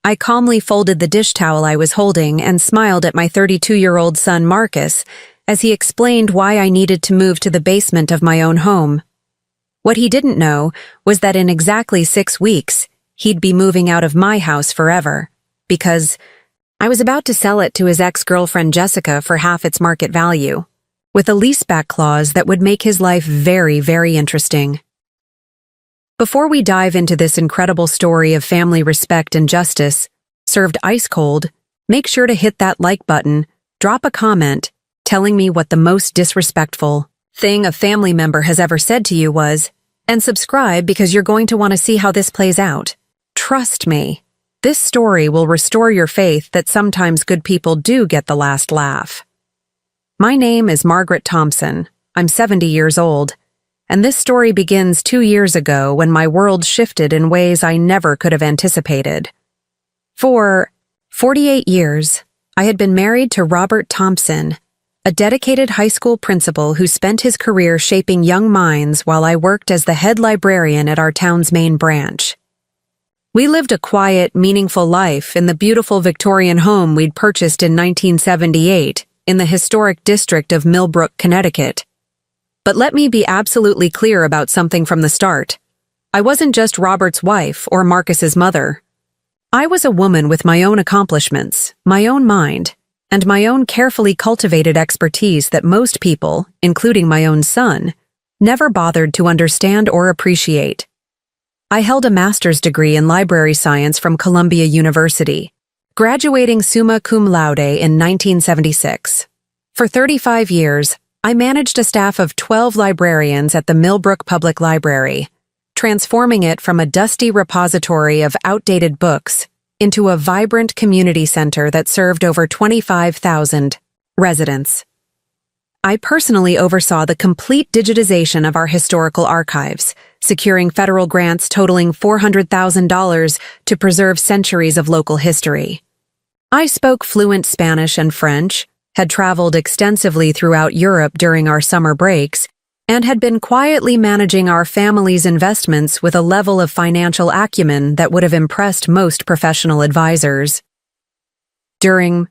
I calmly folded the dish towel I was holding and smiled at my 32-year-old son Marcus as he explained why I needed to move to the basement of my own home. What he didn't know was that in exactly 6 weeks, he'd be moving out of my house forever, because I was about to sell it to his ex-girlfriend Jessica for half its market value, with a leaseback clause that would make his life very, very interesting. Before we dive into this incredible story of family respect and justice, served ice cold, make sure to hit that like button, drop a comment, telling me what the most disrespectful thing a family member has ever said to you was, and subscribe because you're going to want to see how this plays out. Trust me, this story will restore your faith that sometimes good people do get the last laugh. My name is Margaret Thompson. I'm 70 years old, and this story begins 2 years ago when my world shifted in ways I never could have anticipated. For 48 years, I had been married to Robert Thompson, a dedicated high school principal who spent his career shaping young minds while I worked as the head librarian at our town's main branch. We lived a quiet, meaningful life in the beautiful Victorian home we'd purchased in 1978 in the historic district of Millbrook, Connecticut. But let me be absolutely clear about something from the start. I wasn't just Robert's wife or Marcus's mother. I was a woman with my own accomplishments, my own mind, and my own carefully cultivated expertise that most people, including my own son, never bothered to understand or appreciate. I held a master's degree in library science from Columbia University, graduating summa cum laude in 1976. For 35 years, I managed a staff of 12 librarians at the Millbrook Public Library, transforming it from a dusty repository of outdated books into a vibrant community center that served over 25,000 residents. I personally oversaw the complete digitization of our historical archives, securing federal grants totaling $400,000 to preserve centuries of local history. I spoke fluent Spanish and French, had traveled extensively throughout Europe during our summer breaks, and had been quietly managing our family's investments with a level of financial acumen that would have impressed most professional advisors. During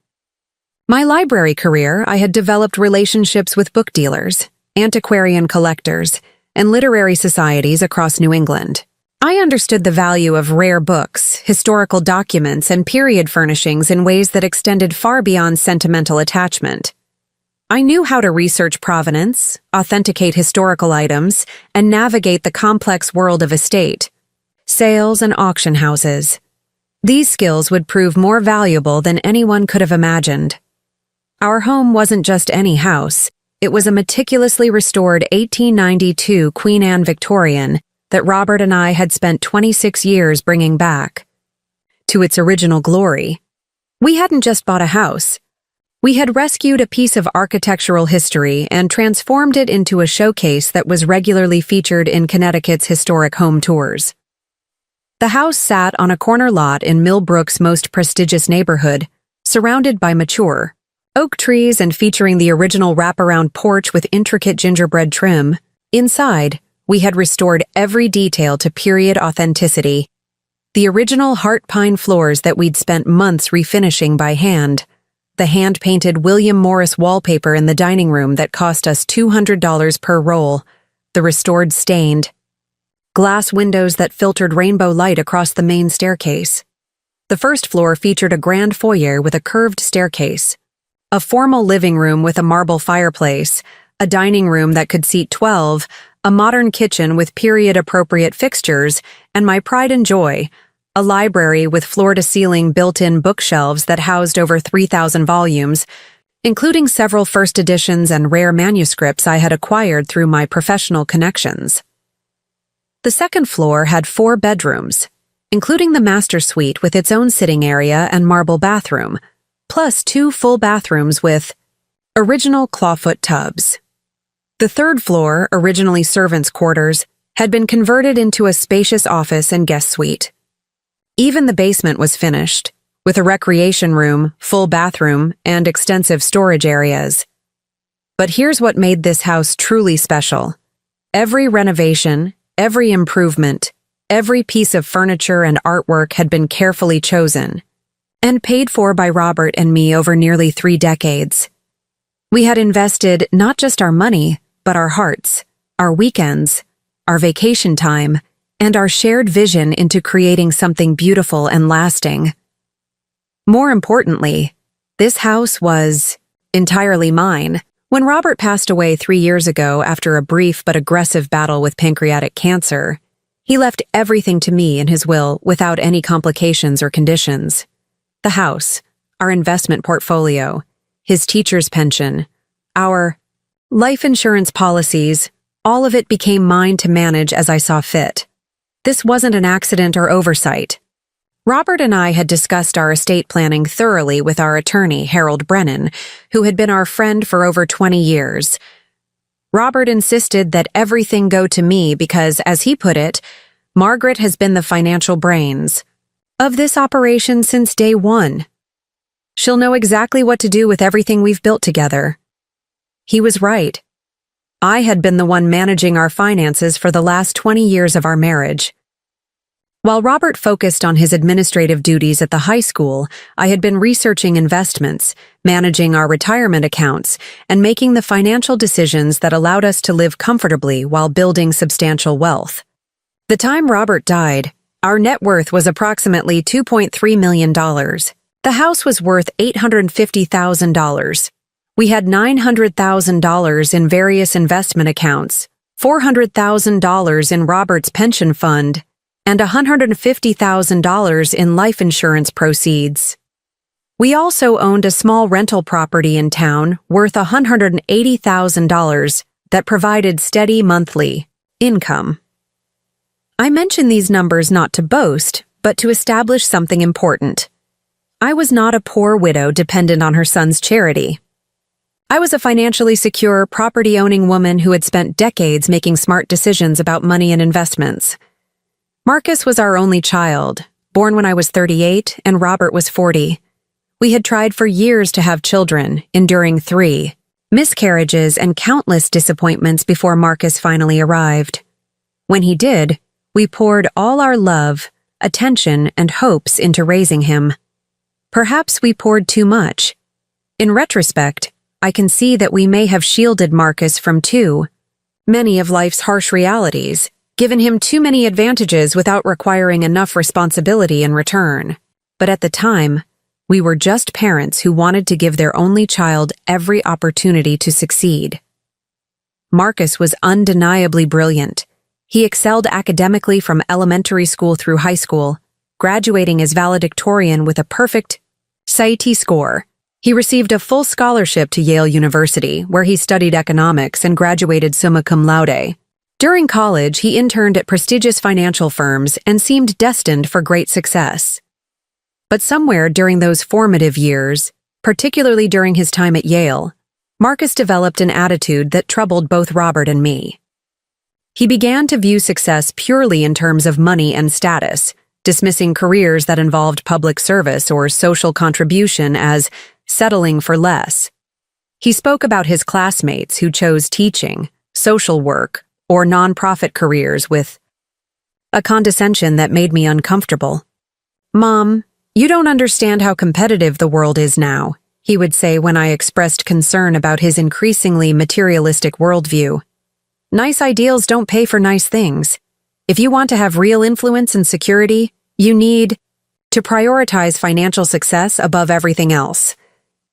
my library career, I had developed relationships with book dealers, antiquarian collectors, and literary societies across New England. I understood the value of rare books, historical documents, and period furnishings in ways that extended far beyond sentimental attachment. I knew how to research provenance, authenticate historical items, and navigate the complex world of estate, sales, and auction houses. These skills would prove more valuable than anyone could have imagined. Our home wasn't just any house. It was a meticulously restored 1892 Queen Anne Victorian that Robert and I had spent 26 years bringing back to its original glory. We hadn't just bought a house. We had rescued a piece of architectural history and transformed it into a showcase that was regularly featured in Connecticut's historic home tours. The house sat on a corner lot in Millbrook's most prestigious neighborhood, surrounded by mature oak trees and featuring the original wraparound porch with intricate gingerbread trim. Inside, we had restored every detail to period authenticity. The original heart pine floors that we'd spent months refinishing by hand. The hand-painted William Morris wallpaper in the dining room that cost us $200 per roll. The restored stained glass windows that filtered rainbow light across the main staircase. The first floor featured a grand foyer with a curved staircase, a formal living room with a marble fireplace, a dining room that could seat 12, a modern kitchen with period-appropriate fixtures, and my pride and joy, a library with floor-to-ceiling built-in bookshelves that housed over 3,000 volumes, including several first editions and rare manuscripts I had acquired through my professional connections. The second floor had 4 bedrooms, including the master suite with its own sitting area and marble bathroom, plus 2 full bathrooms with original clawfoot tubs. The third floor, originally servants' quarters, had been converted into a spacious office and guest suite. Even the basement was finished, with a recreation room, full bathroom, and extensive storage areas. But here's what made this house truly special. Every renovation, every improvement, Every piece of furniture and artwork had been carefully chosen and paid for by Robert and me over nearly 3 decades. We had invested not just our money, but our hearts, our weekends, our vacation time, and our shared vision into creating something beautiful and lasting. More importantly, this house was entirely mine. When Robert passed away 3 years ago after a brief but aggressive battle with pancreatic cancer, he left everything to me in his will without any complications or conditions. The house, our investment portfolio, his teacher's pension, our life insurance policies, all of it became mine to manage as I saw fit. This wasn't an accident or oversight. Robert and I had discussed our estate planning thoroughly with our attorney, Harold Brennan, who had been our friend for over 20 years. Robert insisted that everything go to me because, as he put it, Margaret has been the financial brains of this operation since day one. She'll know exactly what to do with everything we've built together. He was right. I had been the one managing our finances for the last 20 years of our marriage. While Robert focused on his administrative duties at the high school, I had been researching investments, managing our retirement accounts, and making the financial decisions that allowed us to live comfortably while building substantial wealth. The time Robert died, our net worth was approximately $2.3 million. The house was worth $850,000. We had $900,000 in various investment accounts, $400,000 in Robert's pension fund, and $150,000 in life insurance proceeds. We also owned a small rental property in town worth $180,000 that provided steady monthly income. I mention these numbers not to boast, but to establish something important. I was not a poor widow dependent on her son's charity. I was a financially secure, property-owning woman who had spent decades making smart decisions about money and investments. Marcus was our only child, born when I was 38 and Robert was 40. We had tried for years to have children, enduring 3 miscarriages and countless disappointments before Marcus finally arrived. When he did, we poured all our love, attention, and hopes into raising him. Perhaps we poured too much. In retrospect, I can see that we may have shielded Marcus from too many of life's harsh realities, given him too many advantages without requiring enough responsibility in return. But at the time, we were just parents who wanted to give their only child every opportunity to succeed. Marcus was undeniably brilliant. He excelled academically from elementary school through high school, graduating as valedictorian with a perfect SAT score. He received a full scholarship to Yale University, where he studied economics and graduated summa cum laude. During college, he interned at prestigious financial firms and seemed destined for great success. But somewhere during those formative years, particularly during his time at Yale, Marcus developed an attitude that troubled both Robert and me. He began to view success purely in terms of money and status, dismissing careers that involved public service or social contribution as settling for less. He spoke about his classmates who chose teaching, social work, or nonprofit careers with a condescension that made me uncomfortable. "Mom, you don't understand how competitive the world is now," he would say when I expressed concern about his increasingly materialistic worldview. "Nice ideals don't pay for nice things. If you want to have real influence and security, you need to prioritize financial success above everything else."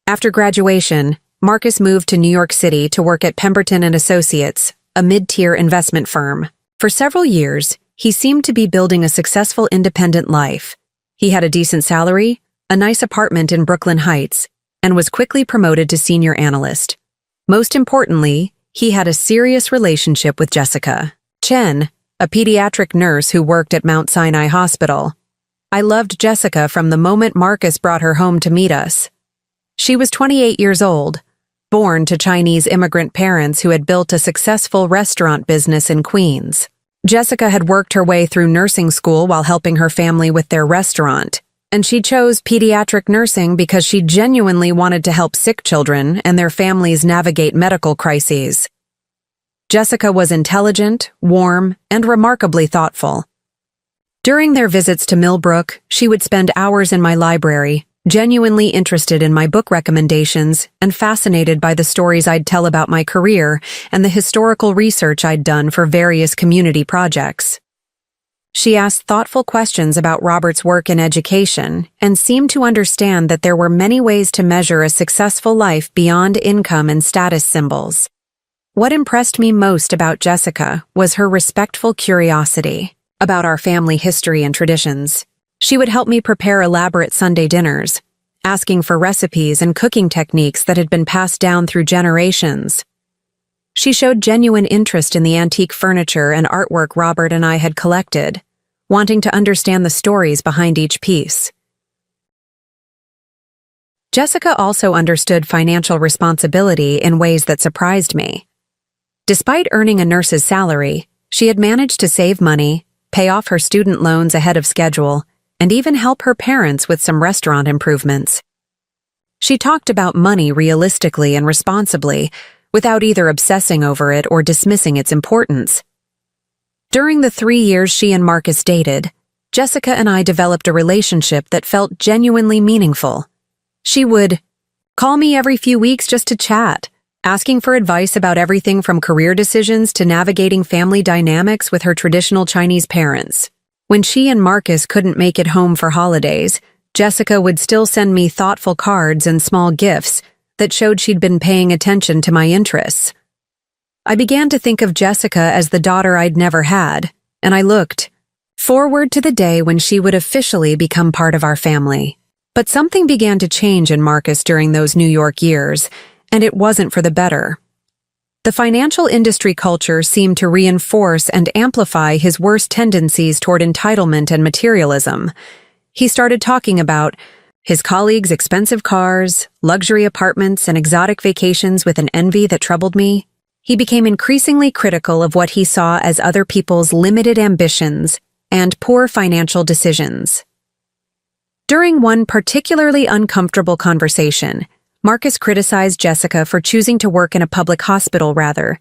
After graduation, Marcus moved to New York City to work at Pemberton and Associates, a mid-tier investment firm. For several years, he seemed to be building a successful independent life. He had a decent salary, a nice apartment in Brooklyn Heights, and was quickly promoted to senior analyst. Most importantly, he had a serious relationship with Jessica Chen, a pediatric nurse who worked at Mount Sinai Hospital. I loved Jessica from the moment Marcus brought her home to meet us. She was 28 years old, born to Chinese immigrant parents who had built a successful restaurant business in Queens. Jessica had worked her way through nursing school while helping her family with their restaurant, and she chose pediatric nursing because she genuinely wanted to help sick children and their families navigate medical crises. Jessica was intelligent, warm, and remarkably thoughtful. During their visits to Millbrook, she would spend hours in my library, genuinely interested in my book recommendations and fascinated by the stories I'd tell about my career and the historical research I'd done for various community projects. She asked thoughtful questions about Robert's work in education and seemed to understand that there were many ways to measure a successful life beyond income and status symbols. What impressed me most about Jessica was her respectful curiosity about our family history and traditions. She would help me prepare elaborate Sunday dinners, asking for recipes and cooking techniques that had been passed down through generations. She showed genuine interest in the antique furniture and artwork Robert and I had collected, wanting to understand the stories behind each piece. Jessica also understood financial responsibility in ways that surprised me. Despite earning a nurse's salary, she had managed to save money, pay off her student loans ahead of schedule, and even help her parents with some restaurant improvements. She talked about money realistically and responsibly, without either obsessing over it or dismissing its importance. During the 3 years she and Marcus dated, Jessica and I developed a relationship that felt genuinely meaningful. She would call me every few weeks just to chat, asking for advice about everything from career decisions to navigating family dynamics with her traditional Chinese parents. When she and Marcus couldn't make it home for holidays, Jessica would still send me thoughtful cards and small gifts that showed she'd been paying attention to my interests. I began to think of Jessica as the daughter I'd never had, and I looked forward to the day when she would officially become part of our family. But something began to change in Marcus during those New York years, and it wasn't for the better. The financial industry culture seemed to reinforce and amplify his worst tendencies toward entitlement and materialism. He started talking about his colleagues' expensive cars, luxury apartments, and exotic vacations with an envy that troubled me. He became increasingly critical of what he saw as other people's limited ambitions and poor financial decisions. During one particularly uncomfortable conversation, Marcus criticized Jessica for choosing to work in a public hospital rather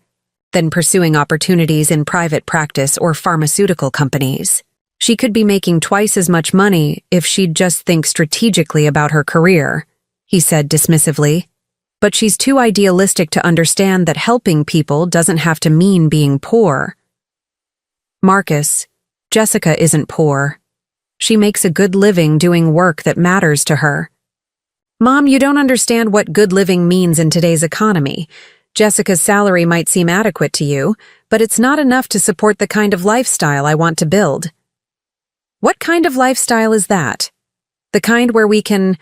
than pursuing opportunities in private practice or pharmaceutical companies. She could be making twice as much money if she'd just think strategically about her career, he said dismissively. But she's too idealistic to understand that helping people doesn't have to mean being poor. Marcus, Jessica isn't poor. She makes a good living doing work that matters to her. Mom, you don't understand what good living means in today's economy. Jessica's salary might seem adequate to you, but it's not enough to support the kind of lifestyle I want to build. What kind of lifestyle is that? The kind where we can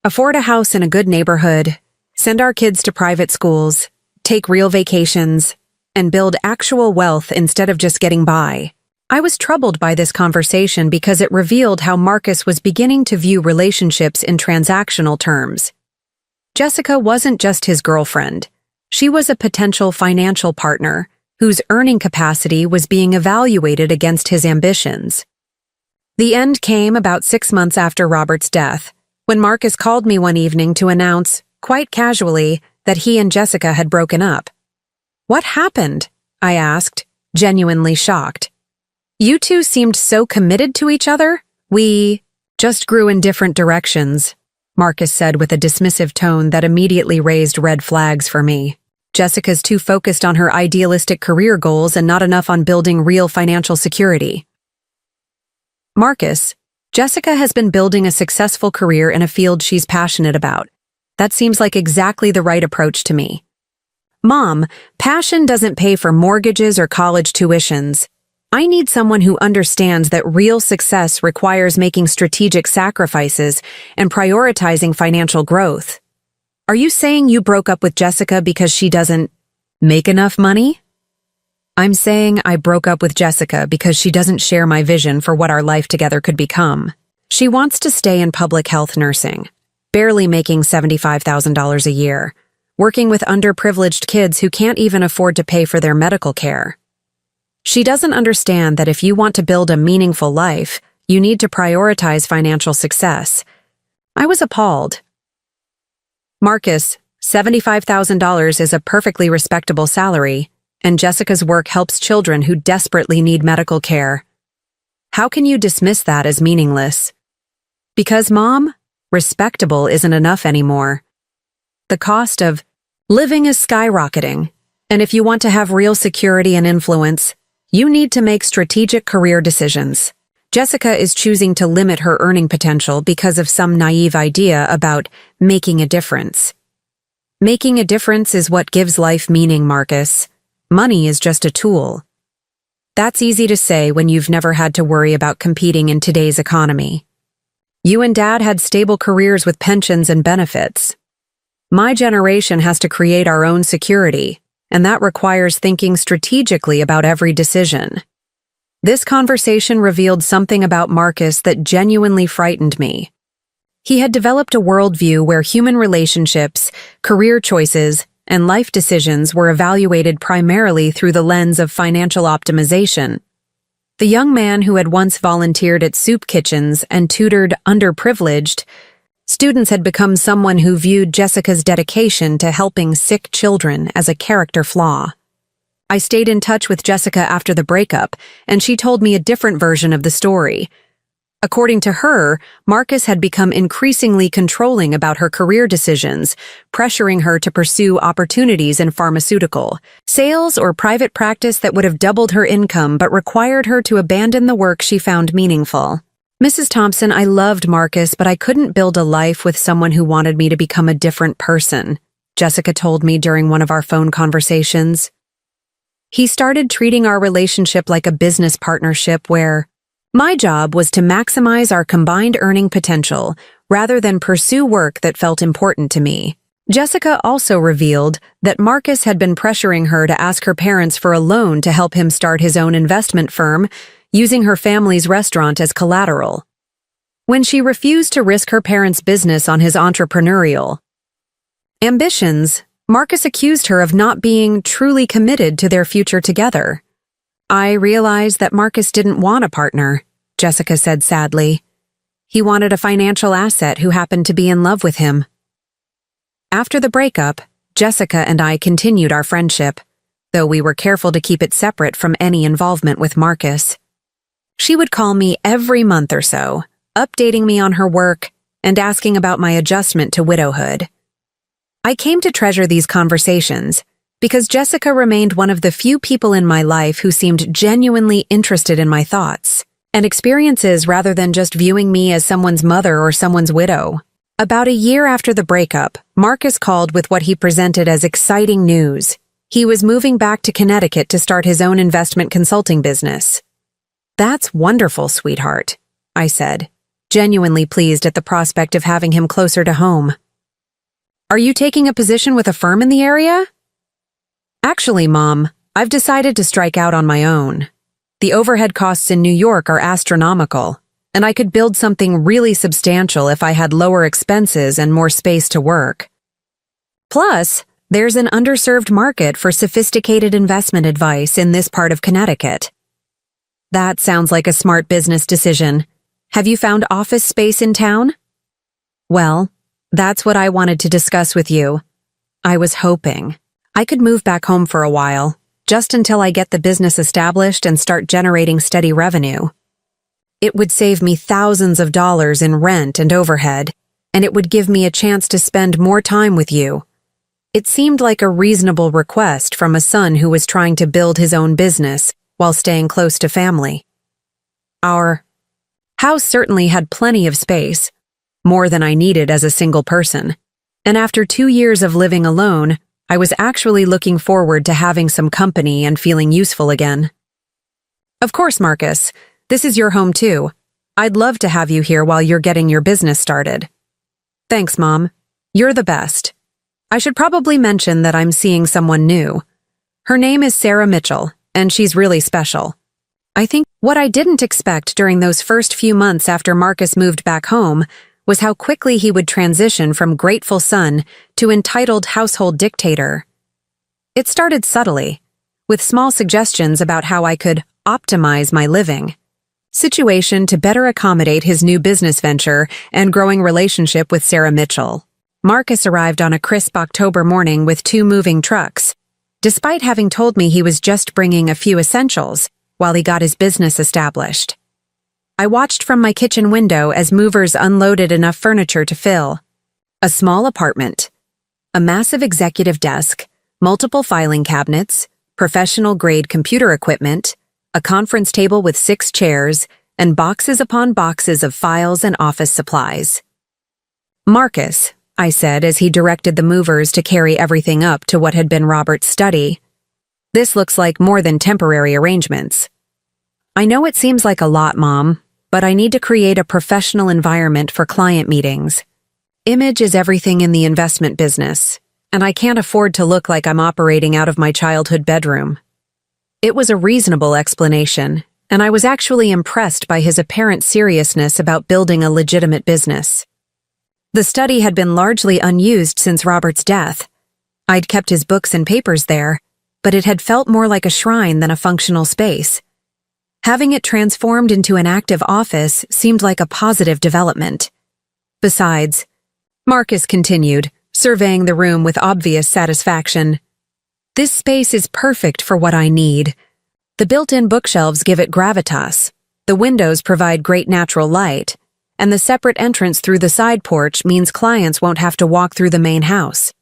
afford a house in a good neighborhood, send our kids to private schools, take real vacations, and build actual wealth instead of just getting by. I was troubled by this conversation because it revealed how Marcus was beginning to view relationships in transactional terms. Jessica wasn't just his girlfriend. She was a potential financial partner whose earning capacity was being evaluated against his ambitions. The end came about 6 months after Robert's death, when Marcus called me one evening to announce, quite casually, that he and Jessica had broken up. "What happened?" I asked, genuinely shocked. "You two seemed so committed to each other." "We just grew in different directions," Marcus said with a dismissive tone that immediately raised red flags for me. Jessica's too focused on her idealistic career goals and not enough on building real financial security. Marcus, Jessica has been building a successful career in a field she's passionate about. That seems like exactly the right approach to me. Mom, passion doesn't pay for mortgages or college tuitions. I need someone who understands that real success requires making strategic sacrifices and prioritizing financial growth. Are you saying you broke up with Jessica because she doesn't make enough money? I'm saying I broke up with Jessica because she doesn't share my vision for what our life together could become. She wants to stay in public health nursing, barely making $75,000 a year, working with underprivileged kids who can't even afford to pay for their medical care. She doesn't understand that if you want to build a meaningful life, you need to prioritize financial success. I was appalled. Marcus, $75,000 is a perfectly respectable salary, and Jessica's work helps children who desperately need medical care. How can you dismiss that as meaningless? Because, Mom, respectable isn't enough anymore. The cost of living is skyrocketing, and if you want to have real security and influence, you need to make strategic career decisions. Jessica is choosing to limit her earning potential because of some naive idea about making a difference. Making a difference is what gives life meaning, Marcus. Money is just a tool. That's easy to say when you've never had to worry about competing in today's economy. You and Dad had stable careers with pensions and benefits. My generation has to create our own security, and that requires thinking strategically about every decision. This conversation revealed something about Marcus that genuinely frightened me. He had developed a worldview where human relationships, career choices, and life decisions were evaluated primarily through the lens of financial optimization. The young man who had once volunteered at soup kitchens and tutored underprivileged students had become someone who viewed Jessica's dedication to helping sick children as a character flaw. I stayed in touch with Jessica after the breakup, and she told me a different version of the story. According to her, Marcus had become increasingly controlling about her career decisions, pressuring her to pursue opportunities in pharmaceutical, sales, or private practice that would have doubled her income but required her to abandon the work she found meaningful. Mrs. Thompson, I loved Marcus, but I couldn't build a life with someone who wanted me to become a different person, Jessica told me during one of our phone conversations. He started treating our relationship like a business partnership where my job was to maximize our combined earning potential rather than pursue work that felt important to me. Jessica also revealed that Marcus had been pressuring her to ask her parents for a loan to help him start his own investment firm, using her family's restaurant as collateral. When she refused to risk her parents' business on his entrepreneurial ambitions, Marcus accused her of not being truly committed to their future together. I realized that Marcus didn't want a partner, Jessica said sadly. He wanted a financial asset who happened to be in love with him. After the breakup, Jessica and I continued our friendship, though we were careful to keep it separate from any involvement with Marcus. She would call me every month or so, updating me on her work and asking about my adjustment to widowhood. I came to treasure these conversations because Jessica remained one of the few people in my life who seemed genuinely interested in my thoughts and experiences rather than just viewing me as someone's mother or someone's widow. About a year after the breakup, Marcus called with what he presented as exciting news. He was moving back to Connecticut to start his own investment consulting business. That's wonderful, sweetheart, I said, genuinely pleased at the prospect of having him closer to home. Are you taking a position with a firm in the area? Actually, Mom, I've decided to strike out on my own. The overhead costs in New York are astronomical, and I could build something really substantial if I had lower expenses and more space to work. Plus, there's an underserved market for sophisticated investment advice in this part of Connecticut. That sounds like a smart business decision. Have you found office space in town? Well, that's what I wanted to discuss with you. I was hoping I could move back home for a while, just until I get the business established and start generating steady revenue. It would save me thousands of dollars in rent and overhead, and it would give me a chance to spend more time with you. It seemed like a reasonable request from a son who was trying to build his own business while staying close to family. Our house certainly had plenty of space, more than I needed as a single person, and after 2 years of living alone, I was actually looking forward to having some company and feeling useful again. Of course, Marcus, this is your home too. I'd love to have you here while you're getting your business started. Thanks, Mom. You're the best. I should probably mention that I'm seeing someone new. Her name is Sarah Mitchell, and she's really special. I think what I didn't expect during those first few months after Marcus moved back home was how quickly he would transition from grateful son to entitled household dictator. It started subtly, with small suggestions about how I could optimize my living situation to better accommodate his new business venture and growing relationship with Sarah Mitchell. Marcus arrived on a crisp October morning with 2 moving trucks, despite having told me he was just bringing a few essentials while he got his business established. I watched from my kitchen window as movers unloaded enough furniture to fill. A small apartment. A massive executive desk, multiple filing cabinets, professional-grade computer equipment, a conference table with 6 chairs, and boxes upon boxes of files and office supplies. "Marcus," I said as he directed the movers to carry everything up to what had been Robert's study. "This looks like more than temporary arrangements." "I know it seems like a lot, Mom, but I need to create a professional environment for client meetings. Image is everything in the investment business, and I can't afford to look like I'm operating out of my childhood bedroom." It was a reasonable explanation, and I was actually impressed by his apparent seriousness about building a legitimate business. The study had been largely unused since Robert's death. I'd kept his books and papers there, but it had felt more like a shrine than a functional space. Having it transformed into an active office seemed like a positive development. Besides, Marcus continued, surveying the room with obvious satisfaction, "This space is perfect for what I need. The built-in bookshelves give it gravitas, the windows provide great natural light, and the separate entrance through the side porch means clients won't have to walk through the main house."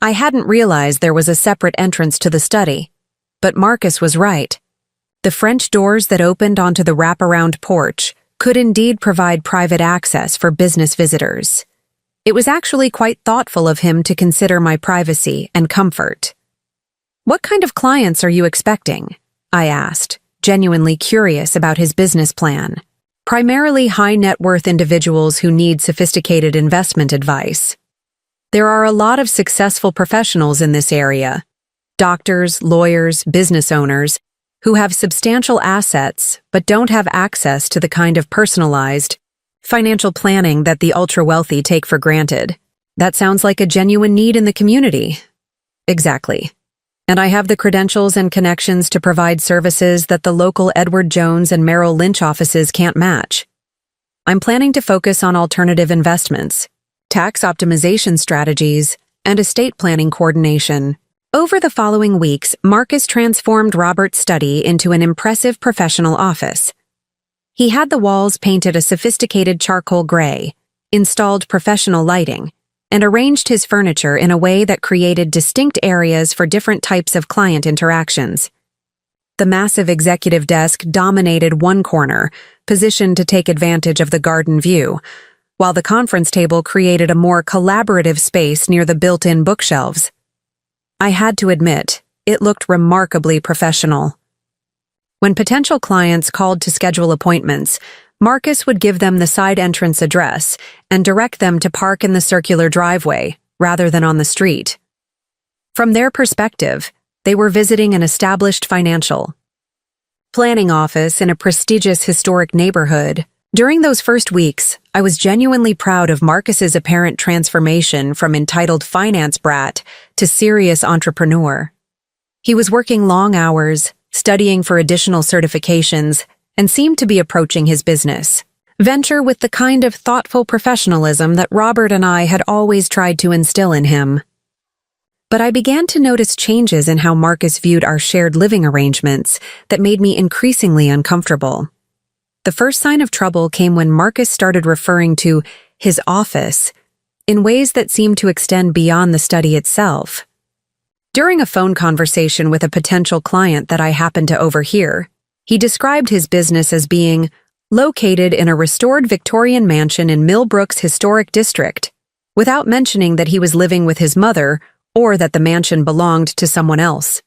I hadn't realized there was a separate entrance to the study, but Marcus was right. The French doors that opened onto the wraparound porch could indeed provide private access for business visitors. It was actually quite thoughtful of him to consider my privacy and comfort. "What kind of clients are you expecting?" I asked, genuinely curious about his business plan. "Primarily high-net-worth individuals who need sophisticated investment advice. There are a lot of successful professionals in this area, doctors, lawyers, business owners, who have substantial assets but don't have access to the kind of personalized, financial planning that the ultra-wealthy take for granted. That sounds like a genuine need in the community." "Exactly. And I have the credentials and connections to provide services that the local Edward Jones and Merrill Lynch offices can't match. I'm planning to focus on alternative investments, tax optimization strategies, and estate planning coordination." Over the following weeks, Marcus transformed Robert's study into an impressive professional office. He had the walls painted a sophisticated charcoal gray, installed professional lighting, and arranged his furniture in a way that created distinct areas for different types of client interactions. The massive executive desk dominated one corner, positioned to take advantage of the garden view, while the conference table created a more collaborative space near the built-in bookshelves. I had to admit, it looked remarkably professional. When potential clients called to schedule appointments, Marcus would give them the side entrance address and direct them to park in the circular driveway, rather than on the street. From their perspective, they were visiting an established financial planning office in a prestigious historic neighborhood. During those first weeks, I was genuinely proud of Marcus's apparent transformation from entitled finance brat to serious entrepreneur. He was working long hours, studying for additional certifications, and seemed to be approaching his business venture with the kind of thoughtful professionalism that Robert and I had always tried to instill in him. But I began to notice changes in how Marcus viewed our shared living arrangements that made me increasingly uncomfortable. The first sign of trouble came when Marcus started referring to his office in ways that seemed to extend beyond the study itself. During a phone conversation with a potential client that I happened to overhear, he described his business as being located in a restored Victorian mansion in Millbrook's historic district, without mentioning that he was living with his mother or that the mansion belonged to someone else.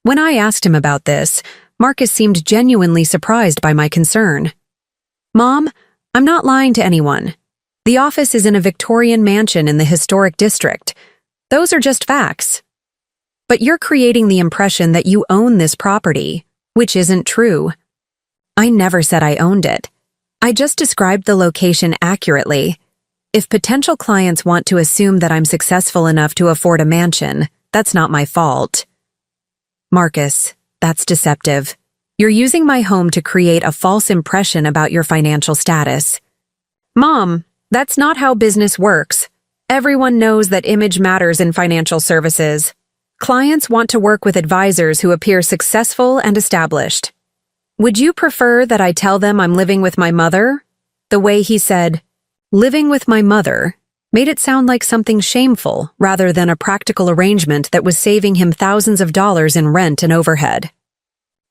When I asked him about this, Marcus seemed genuinely surprised by my concern. "Mom, I'm not lying to anyone. The office is in a Victorian mansion in the historic district. Those are just facts. But you're creating the impression that you own this property, which isn't true. I never said I owned it. I just described the location accurately. If potential clients want to assume that I'm successful enough to afford a mansion, that's not my fault." "Marcus, that's deceptive. You're using my home to create a false impression about your financial status." "Mom, that's not how business works. Everyone knows that image matters in financial services. Clients want to work with advisors who appear successful and established." "Would you prefer that I tell them I'm living with my mother?" The way he said, "living with my mother," made it sound like something shameful rather than a practical arrangement that was saving him thousands of dollars in rent and overhead.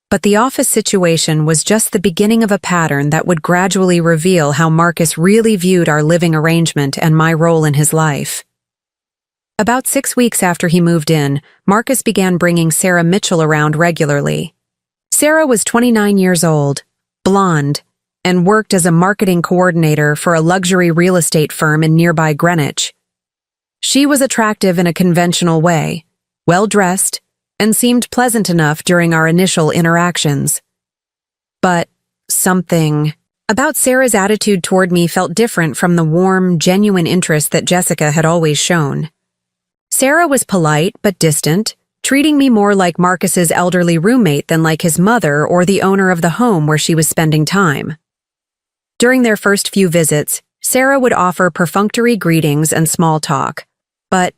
But the office situation was just the beginning of a pattern that would gradually reveal how Marcus really viewed our living arrangement and my role in his life. About 6 weeks after he moved in, Marcus began bringing Sarah Mitchell around regularly. Sarah was 29 years old, blonde, and worked as a marketing coordinator for a luxury real estate firm in nearby Greenwich. She was attractive in a conventional way, well-dressed, and seemed pleasant enough during our initial interactions. But something about Sarah's attitude toward me felt different from the warm, genuine interest that Jessica had always shown. Sarah was polite but distant, treating me more like Marcus's elderly roommate than like his mother or the owner of the home where she was spending time. During their first few visits, Sarah would offer perfunctory greetings and small talk, but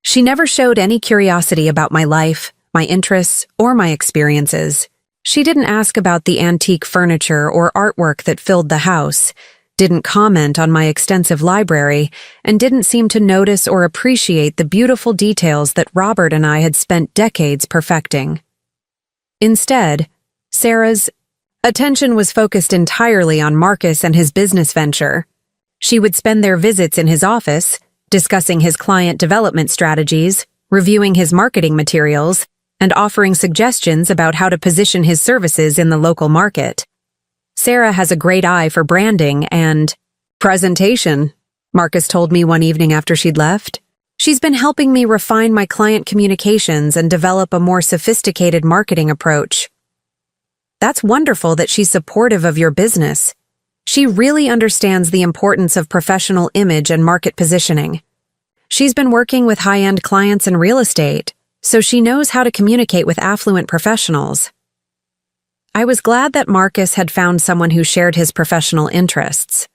she never showed any curiosity about my life, my interests, or my experiences. She didn't ask about the antique furniture or artwork that filled the house, didn't comment on my extensive library, and didn't seem to notice or appreciate the beautiful details that Robert and I had spent decades perfecting. Instead, Sarah's attention was focused entirely on Marcus and his business venture. She would spend their visits in his office, discussing his client development strategies, reviewing his marketing materials, and offering suggestions about how to position his services in the local market. Sarah has a great eye for branding and presentation, Marcus told me one evening after she'd left. She's been helping me refine my client communications and develop a more sophisticated marketing approach. That's wonderful that she's supportive of your business. She really understands the importance of professional image and market positioning. She's been working with high-end clients in real estate, so she knows how to communicate with affluent professionals. I was glad that Marcus had found someone who shared his professional interests,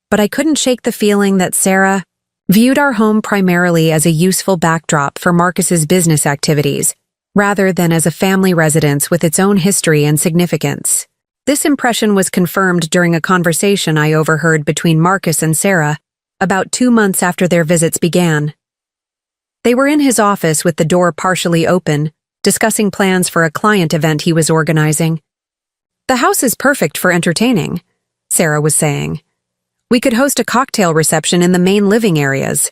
but I couldn't shake the feeling that Sarah viewed our home primarily as a useful backdrop for Marcus's business activities, rather than as a family residence with its own history and significance. This impression was confirmed during a conversation I overheard between Marcus and Sarah about 2 months after their visits began. They were in his office with the door partially open, discussing plans for a client event he was organizing. "The house is perfect for entertaining," Sarah was saying. "We could host a cocktail reception in the main living areas.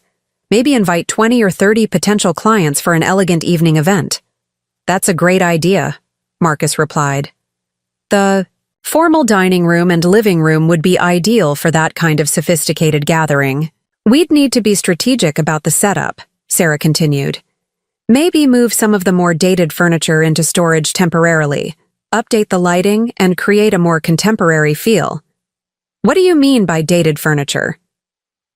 Maybe invite 20 or 30 potential clients for an elegant evening event." "That's a great idea," Marcus replied. "The formal dining room and living room would be ideal for that kind of sophisticated gathering. We'd need to be strategic about the setup," Sarah continued. "Maybe move some of the more dated furniture into storage temporarily, update the lighting, and create a more contemporary feel." "What do you mean by dated furniture?"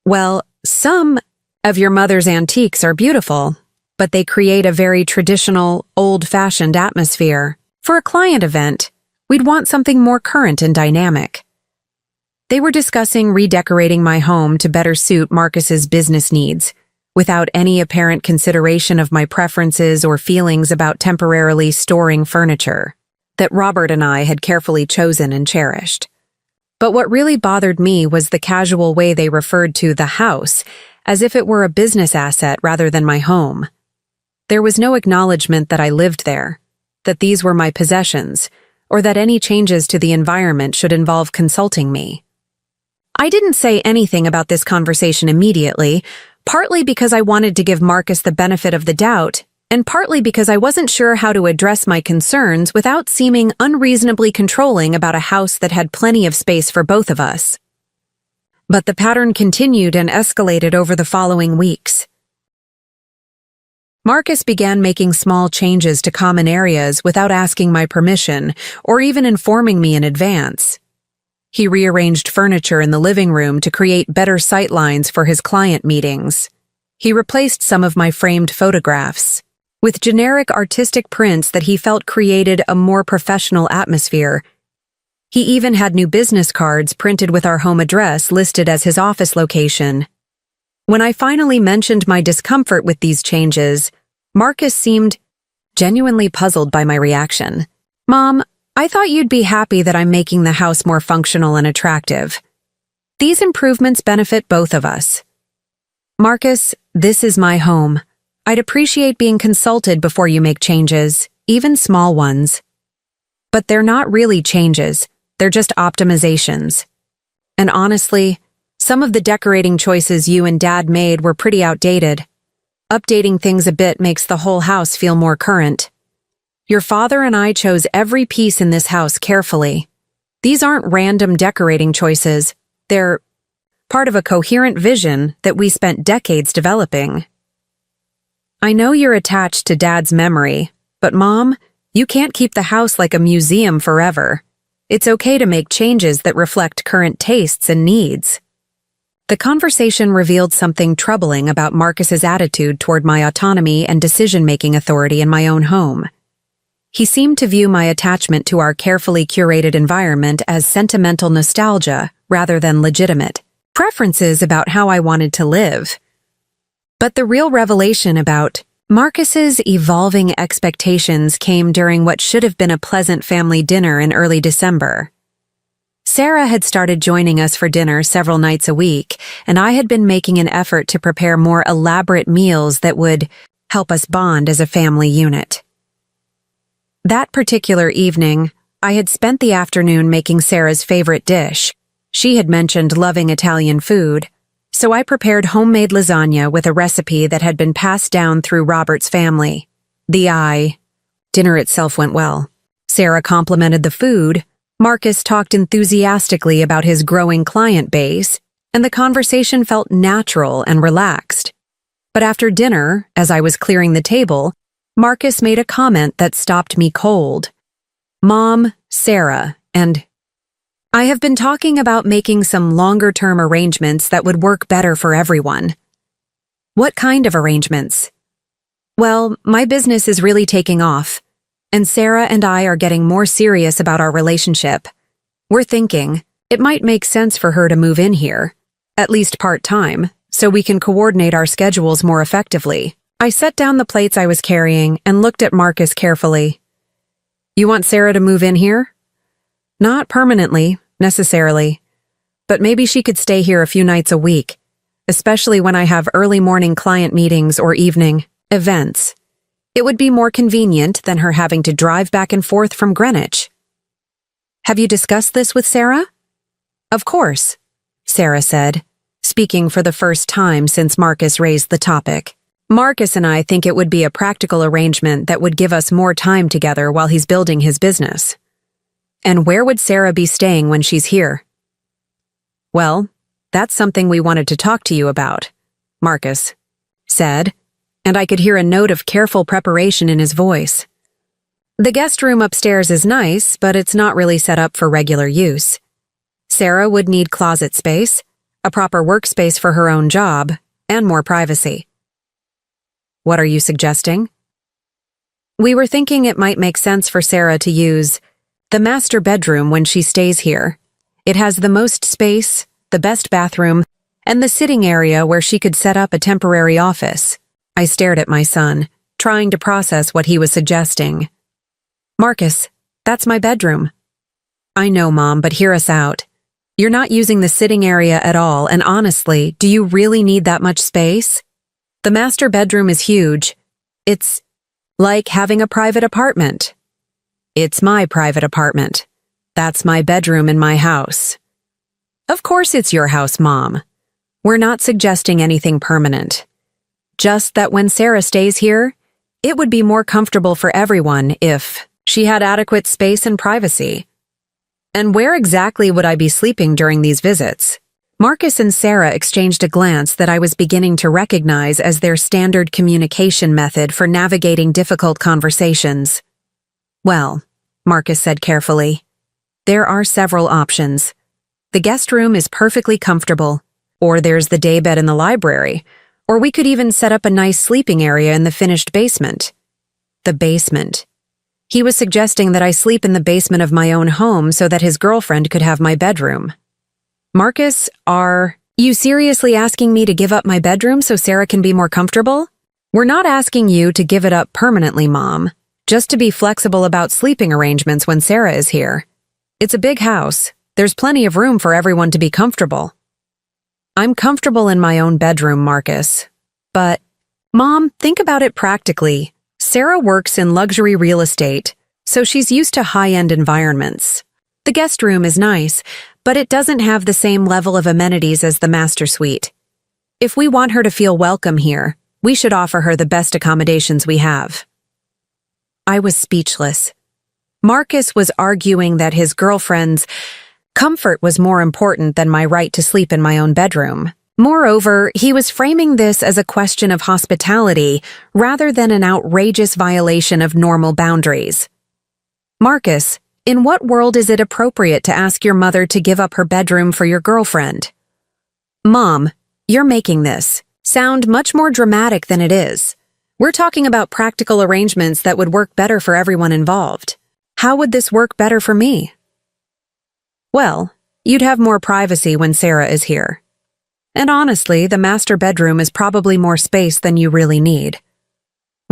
"Well, some of your mother's antiques are beautiful, but they create a very traditional, old-fashioned atmosphere. For a client event, we'd want something more current and dynamic." They were discussing redecorating my home to better suit Marcus's business needs, without any apparent consideration of my preferences or feelings about temporarily storing furniture that Robert and I had carefully chosen and cherished. But what really bothered me was the casual way they referred to the house, as if it were a business asset rather than my home. There was no acknowledgement that I lived there, that these were my possessions, or that any changes to the environment should involve consulting me. I didn't say anything about this conversation immediately, partly because I wanted to give Marcus the benefit of the doubt, and partly because I wasn't sure how to address my concerns without seeming unreasonably controlling about a house that had plenty of space for both of us. But the pattern continued and escalated over the following weeks. Marcus began making small changes to common areas without asking my permission or even informing me in advance. He rearranged furniture in the living room to create better sightlines for his client meetings. He replaced some of my framed photographs with generic artistic prints that he felt created a more professional atmosphere. He even had new business cards printed with our home address listed as his office location. When I finally mentioned my discomfort with these changes, Marcus seemed genuinely puzzled by my reaction. "Mom, I thought you'd be happy that I'm making the house more functional and attractive. These improvements benefit both of us. Marcus, this is my home. I'd appreciate being consulted before you make changes, even small ones. But they're not really changes, they're just optimizations. And honestly, some of the decorating choices you and Dad made were pretty outdated. Updating things a bit makes the whole house feel more current. Your father and I chose every piece in this house carefully. These aren't random decorating choices, they're part of a coherent vision that we spent decades developing. I know you're attached to Dad's memory, but Mom, you can't keep the house like a museum forever. It's okay to make changes that reflect current tastes and needs. The conversation revealed something troubling about Marcus's attitude toward my autonomy and decision-making authority in my own home. He seemed to view my attachment to our carefully curated environment as sentimental nostalgia rather than legitimate preferences about how I wanted to live. But the real revelation about Marcus's evolving expectations came during what should have been a pleasant family dinner in early December. Sarah had started joining us for dinner several nights a week, and I had been making an effort to prepare more elaborate meals that would help us bond as a family unit. That particular evening, I had spent the afternoon making Sarah's favorite dish. She had mentioned loving Italian food, so I prepared homemade lasagna with a recipe that had been passed down through Robert's family. Dinner itself went well. Sarah complimented the food, Marcus talked enthusiastically about his growing client base, and the conversation felt natural and relaxed. But after dinner, as I was clearing the table, Marcus made a comment that stopped me cold. Mom, Sarah, and I have been talking about making some longer-term arrangements that would work better for everyone. What kind of arrangements? Well, my business is really taking off, and Sarah and I are getting more serious about our relationship. We're thinking it might make sense for her to move in here, at least part-time, so we can coordinate our schedules more effectively. I set down the plates I was carrying and looked at Marcus carefully. You want Sarah to move in here? Not permanently, necessarily, but maybe she could stay here a few nights a week, especially when I have early morning client meetings or evening events. It would be more convenient than her having to drive back and forth from Greenwich. Have you discussed this with Sarah? Of course, Sarah said, speaking for the first time since Marcus raised the topic. Marcus and I think it would be a practical arrangement that would give us more time together while he's building his business. And where would Sarah be staying when she's here? Well, that's something we wanted to talk to you about, Marcus said, and I could hear a note of careful preparation in his voice. The guest room upstairs is nice, but it's not really set up for regular use. Sarah would need closet space, a proper workspace for her own job, and more privacy. What are you suggesting? We were thinking it might make sense for Sarah to use the master bedroom when she stays here. It has the most space, the best bathroom, and the sitting area where she could set up a temporary office. I stared at my son, trying to process what he was suggesting. Marcus, that's my bedroom. I know, Mom, but hear us out. You're not using the sitting area at all, and honestly, do you really need that much space? The master bedroom is huge. It's like having a private apartment. It's my private apartment. That's my bedroom in my house. Of course it's your house, Mom. We're not suggesting anything permanent. Just that when Sarah stays here, it would be more comfortable for everyone if she had adequate space and privacy. And where exactly would I be sleeping during these visits? Marcus and Sarah exchanged a glance that I was beginning to recognize as their standard communication method for navigating difficult conversations. Well, Marcus said carefully, there are several options. The guest room is perfectly comfortable, or there's the daybed in the library, or we could even set up a nice sleeping area in the finished basement. The basement. He was suggesting that I sleep in the basement of my own home so that his girlfriend could have my bedroom. Marcus, are you seriously asking me to give up my bedroom so Sarah can be more comfortable? We're not asking you to give it up permanently, Mom. just to be flexible about sleeping arrangements when Sarah is here. It's a big house. There's plenty of room for everyone to be comfortable. I'm comfortable in my own bedroom, Marcus. But, Mom, think about it practically. Sarah works in luxury real estate, so she's used to high-end environments. The guest room is nice, but it doesn't have the same level of amenities as the master suite. If we want her to feel welcome here, we should offer her the best accommodations we have. I was speechless. Marcus was arguing that his girlfriend's comfort was more important than my right to sleep in my own bedroom. Moreover, he was framing this as a question of hospitality rather than an outrageous violation of normal boundaries. Marcus, in what world is it appropriate to ask your mother to give up her bedroom for your girlfriend? Mom, you're making this sound much more dramatic than it is. We're talking about practical arrangements that would work better for everyone involved. How would this work better for me? Well, you'd have more privacy when Sarah is here. And honestly, the master bedroom is probably more space than you really need.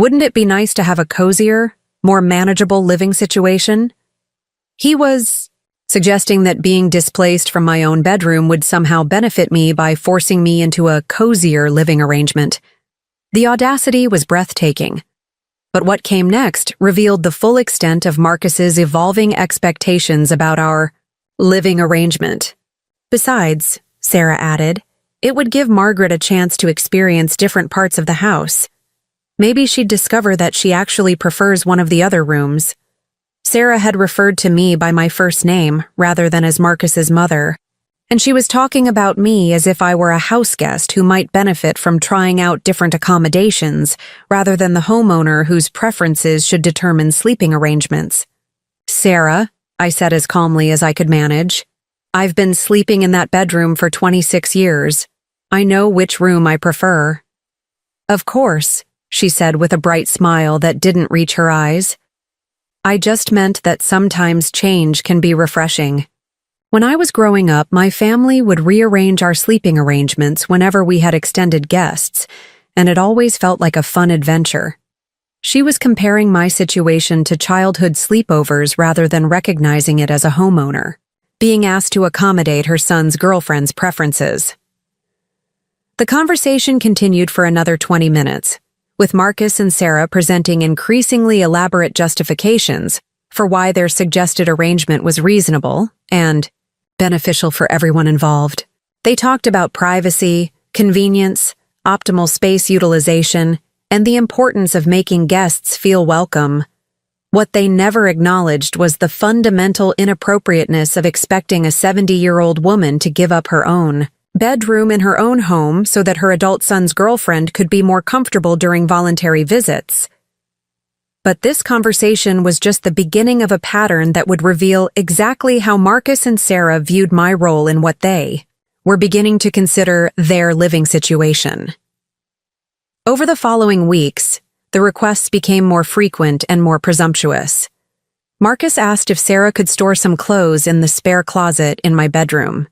Wouldn't it be nice to have a cozier, more manageable living situation? He was suggesting that being displaced from my own bedroom would somehow benefit me by forcing me into a cozier living arrangement. The audacity was breathtaking. But what came next revealed the full extent of Marcus's evolving expectations about our living arrangement. Besides, Sarah added, it would give Margaret a chance to experience different parts of the house. Maybe she'd discover that she actually prefers one of the other rooms. Sarah had referred to me by my first name rather than as Marcus's mother, and she was talking about me as if I were a house guest who might benefit from trying out different accommodations rather than the homeowner whose preferences should determine sleeping arrangements. Sarah, I said as calmly as I could manage, I've been sleeping in that bedroom for 26 years. I know which room I prefer. Of course, she said with a bright smile that didn't reach her eyes. I just meant that sometimes change can be refreshing. When I was growing up, my family would rearrange our sleeping arrangements whenever we had extended guests, and it always felt like a fun adventure. She was comparing my situation to childhood sleepovers rather than recognizing it as a homeowner, being asked to accommodate her son's girlfriend's preferences. The conversation continued for another 20 minutes, with Marcus and Sarah presenting increasingly elaborate justifications for why their suggested arrangement was reasonable and beneficial for everyone involved. They talked about privacy, convenience, optimal space utilization, and the importance of making guests feel welcome. What they never acknowledged was the fundamental inappropriateness of expecting a 70-year-old woman to give up her own bedroom in her own home so that her adult son's girlfriend could be more comfortable during voluntary visits. But this conversation was just the beginning of a pattern that would reveal exactly how Marcus and Sarah viewed my role in what they were beginning to consider their living situation. Over the following weeks, the requests became more frequent and more presumptuous. Marcus asked if Sarah could store some clothes in the spare closet in my bedroom.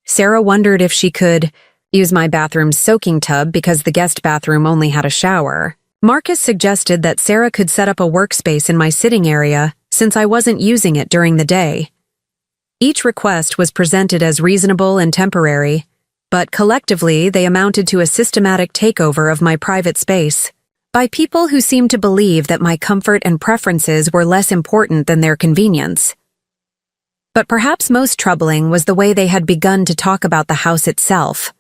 Sarah wondered if she could use my bathroom's soaking tub because the guest bathroom only had a shower. Marcus suggested that Sarah could set up a workspace in my sitting area since I wasn't using it during the day. Each request was presented as reasonable and temporary, but collectively they amounted to a systematic takeover of my private space by people who seemed to believe that my comfort and preferences were less important than their convenience. But perhaps most troubling was the way they had begun to talk about the house itself.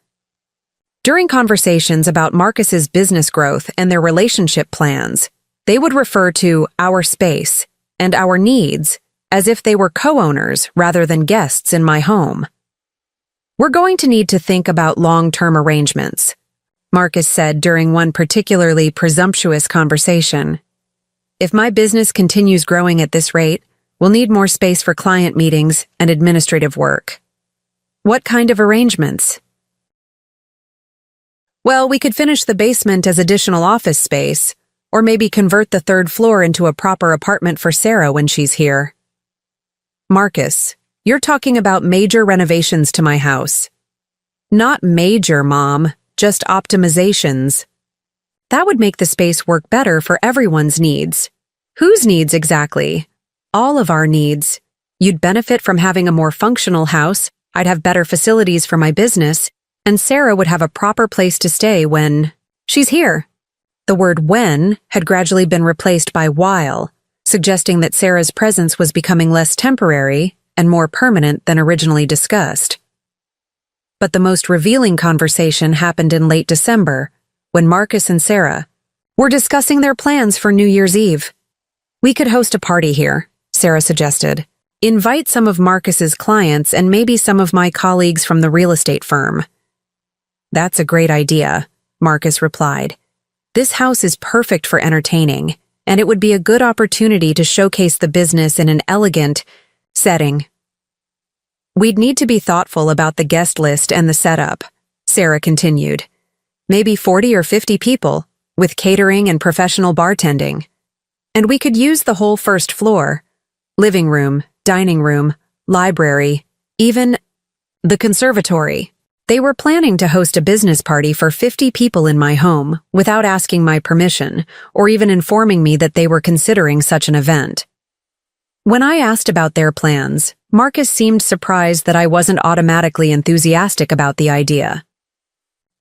During conversations about Marcus's business growth and their relationship plans, they would refer to our space and our needs as if they were co-owners rather than guests in my home. We're going to need to think about long-term arrangements, Marcus said during one particularly presumptuous conversation. If my business continues growing at this rate, we'll need more space for client meetings and administrative work. What kind of arrangements? Well, we could finish the basement as additional office space, or maybe convert the third floor into a proper apartment for Sarah when she's here. Marcus, you're talking about major renovations to my house. Not major, Mom, just optimizations. That would make the space work better for everyone's needs. Whose needs exactly? All of our needs. You'd benefit from having a more functional house, I'd have better facilities for my business, and Sarah would have a proper place to stay when she's here. The word when had gradually been replaced by while, suggesting that Sarah's presence was becoming less temporary and more permanent than originally discussed. But the most revealing conversation happened in late December, when Marcus and Sarah were discussing their plans for New Year's Eve. "We could host a party here," Sarah suggested. "Invite some of Marcus's clients and maybe some of my colleagues from the real estate firm." "That's a great idea," Marcus replied. "This house is perfect for entertaining, and it would be a good opportunity to showcase the business in an elegant setting." "We'd need to be thoughtful about the guest list and the setup," Sarah continued. "Maybe 40 or 50 people, with catering and professional bartending. And we could use the whole first floor, living room, dining room, library, even the conservatory." They were planning to host a business party for 50 people in my home without asking my permission or even informing me that they were considering such an event. When I asked about their plans, Marcus seemed surprised that I wasn't automatically enthusiastic about the idea.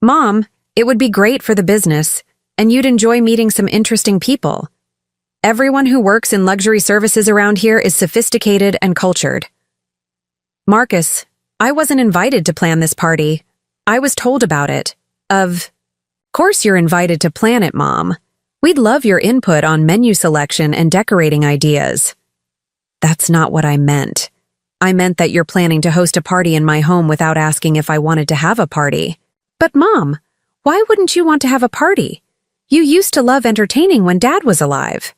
"Mom, it would be great for the business, and you'd enjoy meeting some interesting people. Everyone who works in luxury services around here is sophisticated and cultured." "Marcus, I wasn't invited to plan this party. I was told about it. Of course you're invited to plan it, Mom. We'd love your input on menu selection and decorating ideas." "That's not what I meant. I meant that you're planning to host a party in my home without asking if I wanted to have a party." "But Mom, why wouldn't you want to have a party? You used to love entertaining when Dad was alive."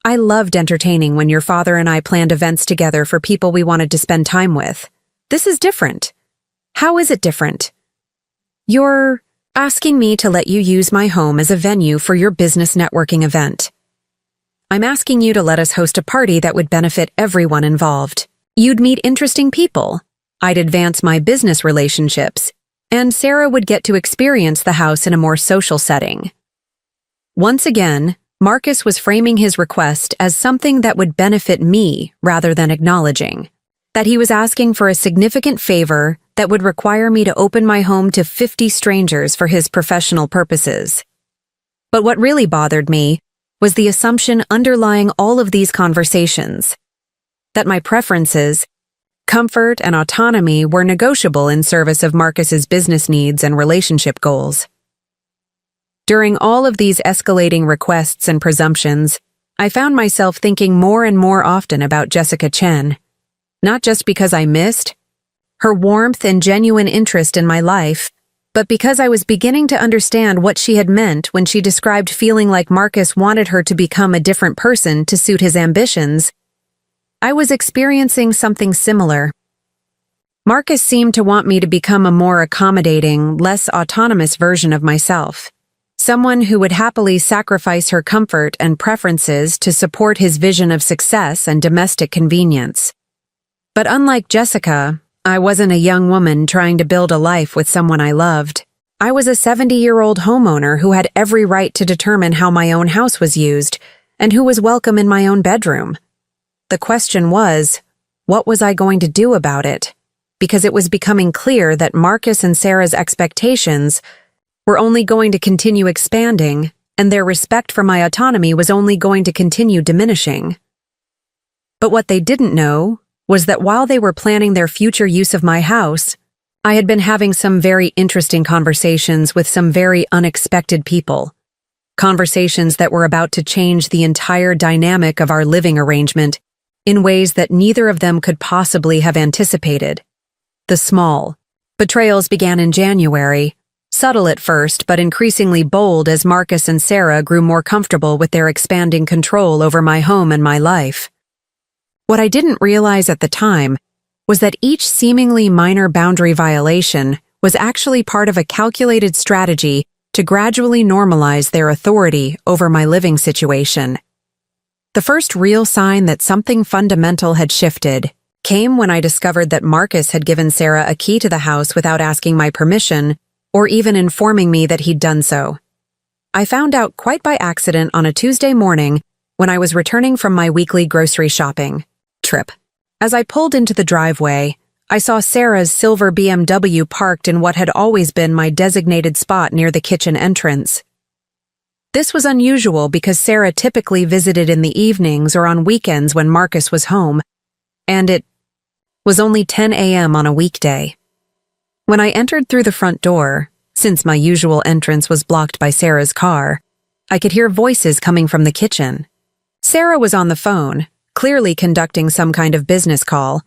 "I loved entertaining when your father and I planned events together for people we wanted to spend time with. This is different." "How is it different?" "You're asking me to let you use my home as a venue for your business networking event. I'm asking you to let us host a party that would benefit everyone involved. You'd meet interesting people. I'd advance my business relationships, and Sarah would get to experience the house in a more social setting." Once again, Marcus was framing his request as something that would benefit me rather than acknowledging that he was asking for a significant favor that would require me to open my home to 50 strangers for his professional purposes. But what really bothered me was the assumption underlying all of these conversations, that my preferences, comfort, and autonomy were negotiable in service of Marcus's business needs and relationship goals. During all of these escalating requests and presumptions, I found myself thinking more and more often about Jessica Chen. Not just because I missed her warmth and genuine interest in my life, but because I was beginning to understand what she had meant when she described feeling like Marcus wanted her to become a different person to suit his ambitions. I was experiencing something similar. Marcus seemed to want me to become a more accommodating, less autonomous version of myself. Someone who would happily sacrifice her comfort and preferences to support his vision of success and domestic convenience. But unlike Jessica, I wasn't a young woman trying to build a life with someone I loved. I was a 70-year-old homeowner who had every right to determine how my own house was used and who was welcome in my own bedroom. The question was, what was I going to do about it? Because it was becoming clear that Marcus and Sarah's expectations were only going to continue expanding, and their respect for my autonomy was only going to continue diminishing. But what they didn't know was that while they were planning their future use of my house, I had been having some very interesting conversations with some very unexpected people. Conversations that were about to change the entire dynamic of our living arrangement in ways that neither of them could possibly have anticipated. The small betrayals began in January, subtle at first but increasingly bold as Marcus and Sarah grew more comfortable with their expanding control over my home and my life. What I didn't realize at the time was that each seemingly minor boundary violation was actually part of a calculated strategy to gradually normalize their authority over my living situation. The first real sign that something fundamental had shifted came when I discovered that Marcus had given Sarah a key to the house without asking my permission or even informing me that he'd done so. I found out quite by accident on a Tuesday morning when I was returning from my weekly grocery shopping trip. As I pulled into the driveway, I saw Sarah's silver BMW parked in what had always been my designated spot near the kitchen entrance. This was unusual because Sarah typically visited in the evenings or on weekends when Marcus was home, and it was only 10 a.m. on a weekday. When I entered through the front door, since my usual entrance was blocked by Sarah's car, I could hear voices coming from the kitchen. Sarah was on the phone, clearly conducting some kind of business call,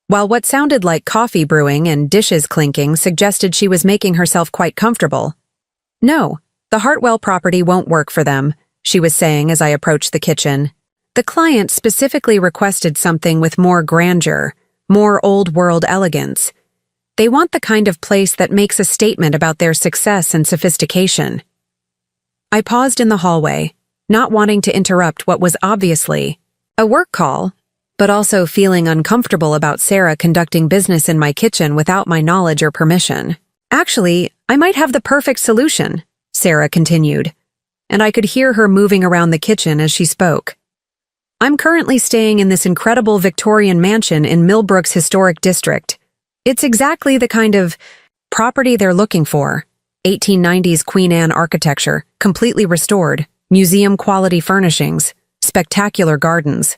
while what sounded like coffee brewing and dishes clinking suggested she was making herself quite comfortable. "No, the Hartwell property won't work for them," she was saying as I approached the kitchen. "The client specifically requested something with more grandeur, more old-world elegance. They want the kind of place that makes a statement about their success and sophistication." I paused in the hallway, not wanting to interrupt what was obviously a work call, but also feeling uncomfortable about Sarah conducting business in my kitchen without my knowledge or permission. "Actually, I might have the perfect solution," Sarah continued, and I could hear her moving around the kitchen as she spoke. "I'm currently staying in this incredible Victorian mansion in Millbrook's historic district. It's exactly the kind of property they're looking for. 1890s Queen Anne architecture, completely restored, museum-quality furnishings, spectacular gardens.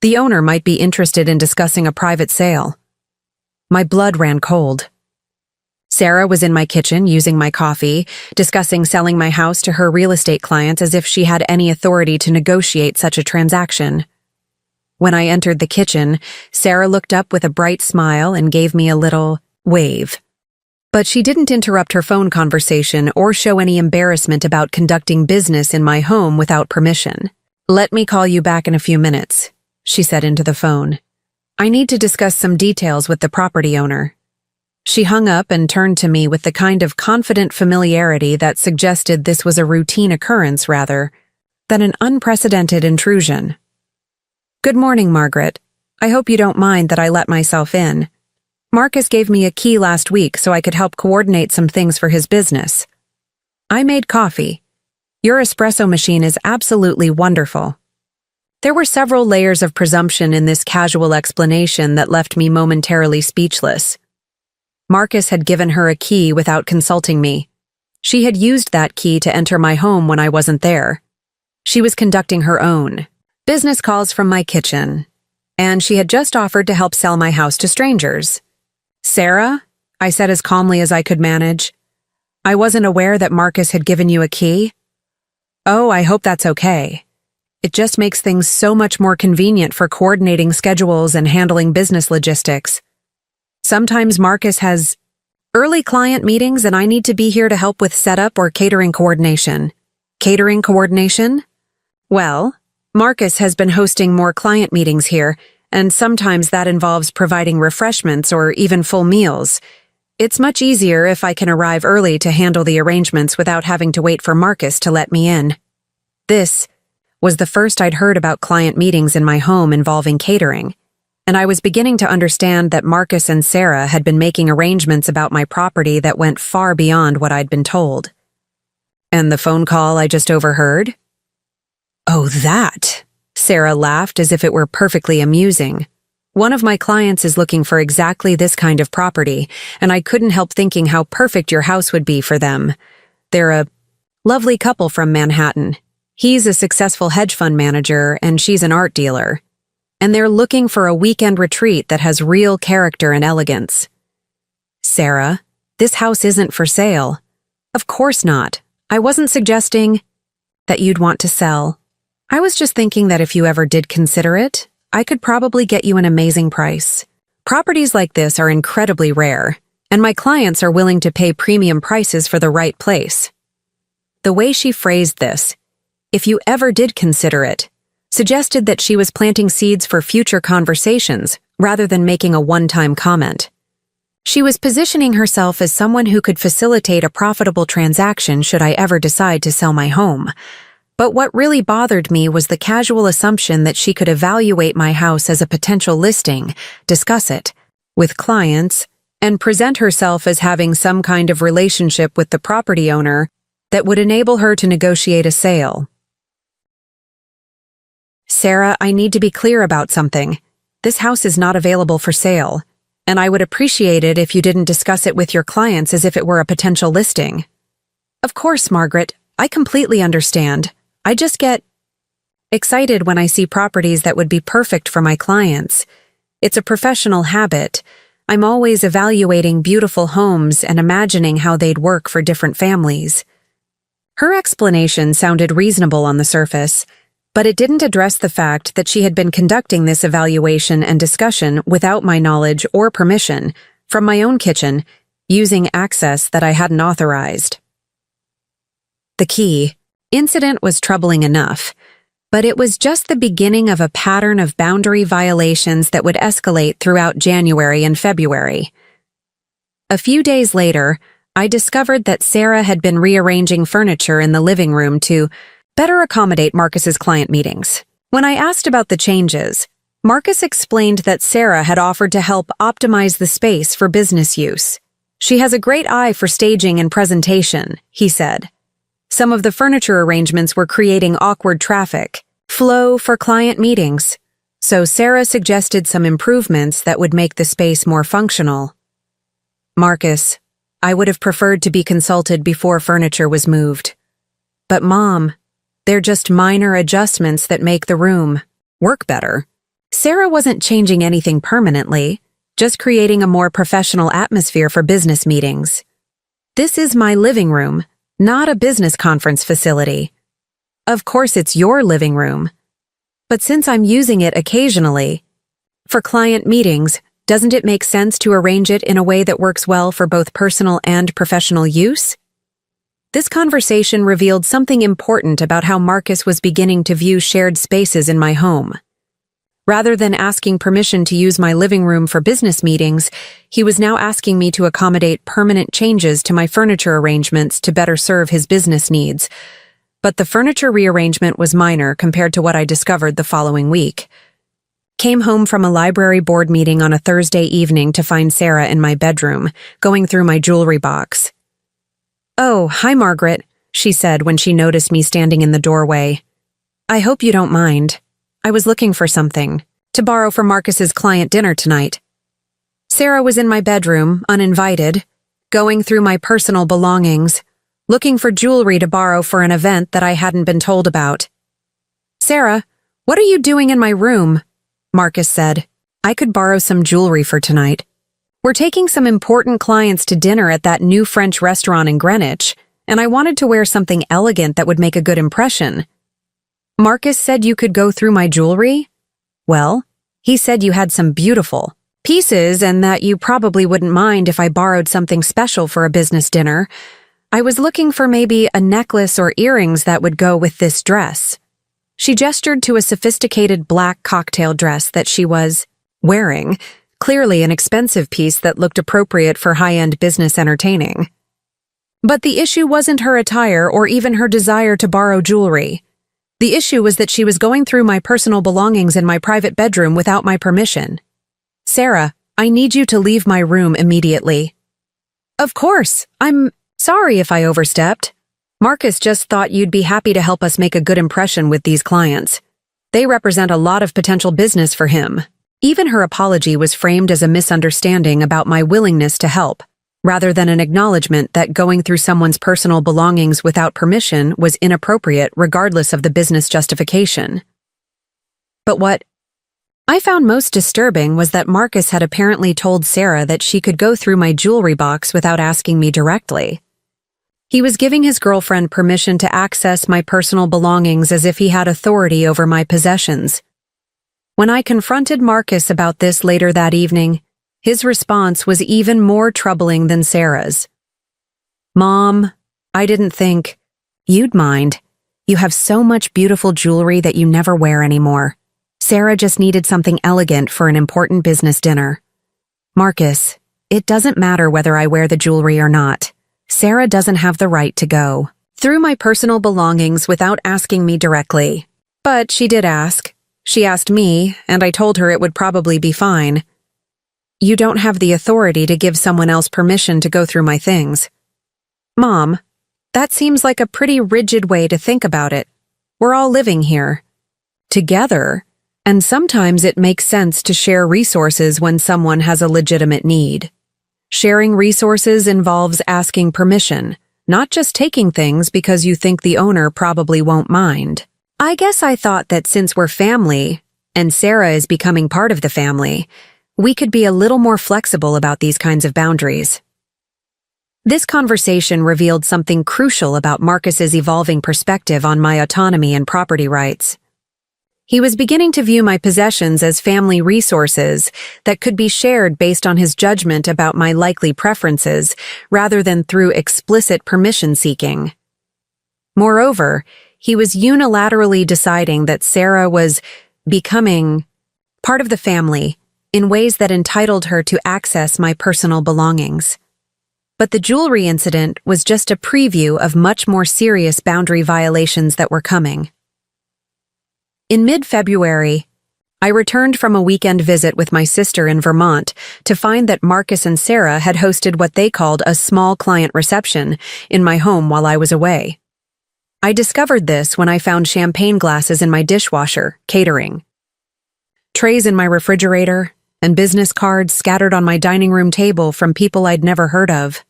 The owner might be interested in discussing a private sale." My blood ran cold. Sarah was in my kitchen using my coffee, discussing selling my house to her real estate clients as if she had any authority to negotiate such a transaction. When I entered the kitchen, Sarah looked up with a bright smile and gave me a little wave. But she didn't interrupt her phone conversation or show any embarrassment about conducting business in my home without permission. "Let me call you back in a few minutes," she said into the phone. "I need to discuss some details with the property owner." She hung up and turned to me with the kind of confident familiarity that suggested this was a routine occurrence rather than an unprecedented intrusion. "Good morning, Margaret. I hope you don't mind that I let myself in. Marcus gave me a key last week so I could help coordinate some things for his business. I made coffee. Your espresso machine is absolutely wonderful." There were several layers of presumption in this casual explanation that left me momentarily speechless. Marcus had given her a key without consulting me. She had used that key to enter my home when I wasn't there. She was conducting her own business calls from my kitchen, and she had just offered to help sell my house to strangers. "Sarah," I said as calmly as I could manage, "I wasn't aware that Marcus had given you a key." "Oh, I hope that's okay. It just makes things so much more convenient for coordinating schedules and handling business logistics. Sometimes Marcus has early client meetings and I need to be here to help with setup or catering coordination." "Catering coordination?" "Well, Marcus has been hosting more client meetings here, and sometimes that involves providing refreshments or even full meals. It's much easier if I can arrive early to handle the arrangements without having to wait for Marcus to let me in." This was the first I'd heard about client meetings in my home involving catering, and I was beginning to understand that Marcus and Sarah had been making arrangements about my property that went far beyond what I'd been told. "And the phone call I just overheard?" "Oh, that," Sarah laughed as if it were perfectly amusing. "One of my clients is looking for exactly this kind of property, and I couldn't help thinking how perfect your house would be for them. They're a lovely couple from Manhattan. He's a successful hedge fund manager, and she's an art dealer. And they're looking for a weekend retreat that has real character and elegance." "Sarah, this house isn't for sale." "Of course not. I wasn't suggesting that you'd want to sell. I was just thinking that if you ever did consider it, I could probably get you an amazing price. Properties like this are incredibly rare, and my clients are willing to pay premium prices for the right place." The way she phrased this, "if you ever did consider it," suggested that she was planting seeds for future conversations rather than making a one-time comment. She was positioning herself as someone who could facilitate a profitable transaction should I ever decide to sell my home. But what really bothered me was the casual assumption that she could evaluate my house as a potential listing, discuss it with clients, and present herself as having some kind of relationship with the property owner that would enable her to negotiate a sale. Sarah, I need to be clear about something. This house is not available for sale, and I would appreciate it if you didn't discuss it with your clients as if it were a potential listing. Of course, Margaret, I completely understand. I just get excited when I see properties that would be perfect for my clients. It's a professional habit. I'm always evaluating beautiful homes and imagining how they'd work for different families. Her explanation sounded reasonable on the surface, but it didn't address the fact that she had been conducting this evaluation and discussion without my knowledge or permission, from my own kitchen, using access that I hadn't authorized. The key incident was troubling enough, but it was just the beginning of a pattern of boundary violations that would escalate throughout January and February. A few days later, I discovered that Sarah had been rearranging furniture in the living room to better accommodate Marcus's client meetings. When I asked about the changes, Marcus explained that Sarah had offered to help optimize the space for business use. She has a great eye for staging and presentation, he said. Some of the furniture arrangements were creating awkward traffic flow for client meetings, so Sarah suggested some improvements that would make the space more functional. Marcus, I would have preferred to be consulted before furniture was moved. But Mom, they're just minor adjustments that make the room work better. Sarah wasn't changing anything permanently, just creating a more professional atmosphere for business meetings. This is my living room, not a business conference facility. Of course it's your living room. But since I'm using it occasionally, for client meetings, doesn't it make sense to arrange it in a way that works well for both personal and professional use? This conversation revealed something important about how Marcus was beginning to view shared spaces in my home. Rather than asking permission to use my living room for business meetings, he was now asking me to accommodate permanent changes to my furniture arrangements to better serve his business needs. But the furniture rearrangement was minor compared to what I discovered the following week. Came home from a library board meeting on a Thursday evening to find Sarah in my bedroom, going through my jewelry box. "Oh, hi Margaret," she said when she noticed me standing in the doorway. "I hope you don't mind. I was looking for something to borrow for Marcus's client dinner tonight." Sarah was in my bedroom, uninvited, going through my personal belongings, looking for jewelry to borrow for an event that I hadn't been told about. "Sarah, what are you doing in my room?" Marcus said. "I could borrow some jewelry for tonight. We're taking some important clients to dinner at that new French restaurant in Greenwich, and I wanted to wear something elegant that would make a good impression." "Marcus said you could go through my jewelry?" "Well, he said you had some beautiful pieces and that you probably wouldn't mind if I borrowed something special for a business dinner. I was looking for maybe a necklace or earrings that would go with this dress." She gestured to a sophisticated black cocktail dress that she was wearing, clearly an expensive piece that looked appropriate for high-end business entertaining. But the issue wasn't her attire or even her desire to borrow jewelry. The issue was that she was going through my personal belongings in my private bedroom without my permission. "Sarah, I need you to leave my room immediately." "Of course, I'm sorry if I overstepped. Marcus just thought you'd be happy to help us make a good impression with these clients. They represent a lot of potential business for him." Even her apology was framed as a misunderstanding about my willingness to help, rather than an acknowledgement that going through someone's personal belongings without permission was inappropriate regardless of the business justification. But what I found most disturbing was that Marcus had apparently told Sarah that she could go through my jewelry box without asking me directly. He was giving his girlfriend permission to access my personal belongings as if he had authority over my possessions. When I confronted Marcus about this later that evening, his response was even more troubling than Sarah's. "Mom, I didn't think you'd mind. You have so much beautiful jewelry that you never wear anymore. Sarah just needed something elegant for an important business dinner." "Marcus, it doesn't matter whether I wear the jewelry or not. Sarah doesn't have the right to go through my personal belongings without asking me directly." But she did ask. She asked me, and I told her it would probably be fine. "You don't have the authority to give someone else permission to go through my things." "Mom, that seems like a pretty rigid way to think about it. We're all living here. together, and sometimes it makes sense to share resources when someone has a legitimate need. Sharing resources involves asking permission, not just taking things because you think the owner probably won't mind. I guess I thought that since we're family, and Sarah is becoming part of the family, we could be a little more flexible about these kinds of boundaries. This conversation revealed something crucial about Marcus's evolving perspective on my autonomy and property rights. He was beginning to view my possessions as family resources that could be shared based on his judgment about my likely preferences rather than through explicit permission-seeking. Moreover, he was unilaterally deciding that Sarah was becoming part of the family in ways that entitled her to access my personal belongings. But the jewelry incident was just a preview of much more serious boundary violations that were coming. In mid-February, I returned from a weekend visit with my sister in Vermont to find that Marcus and Sarah had hosted what they called a small client reception in my home while I was away. I discovered this when I found champagne glasses in my dishwasher, catering, trays in my refrigerator, and business cards scattered on my dining room table from people I'd never heard of.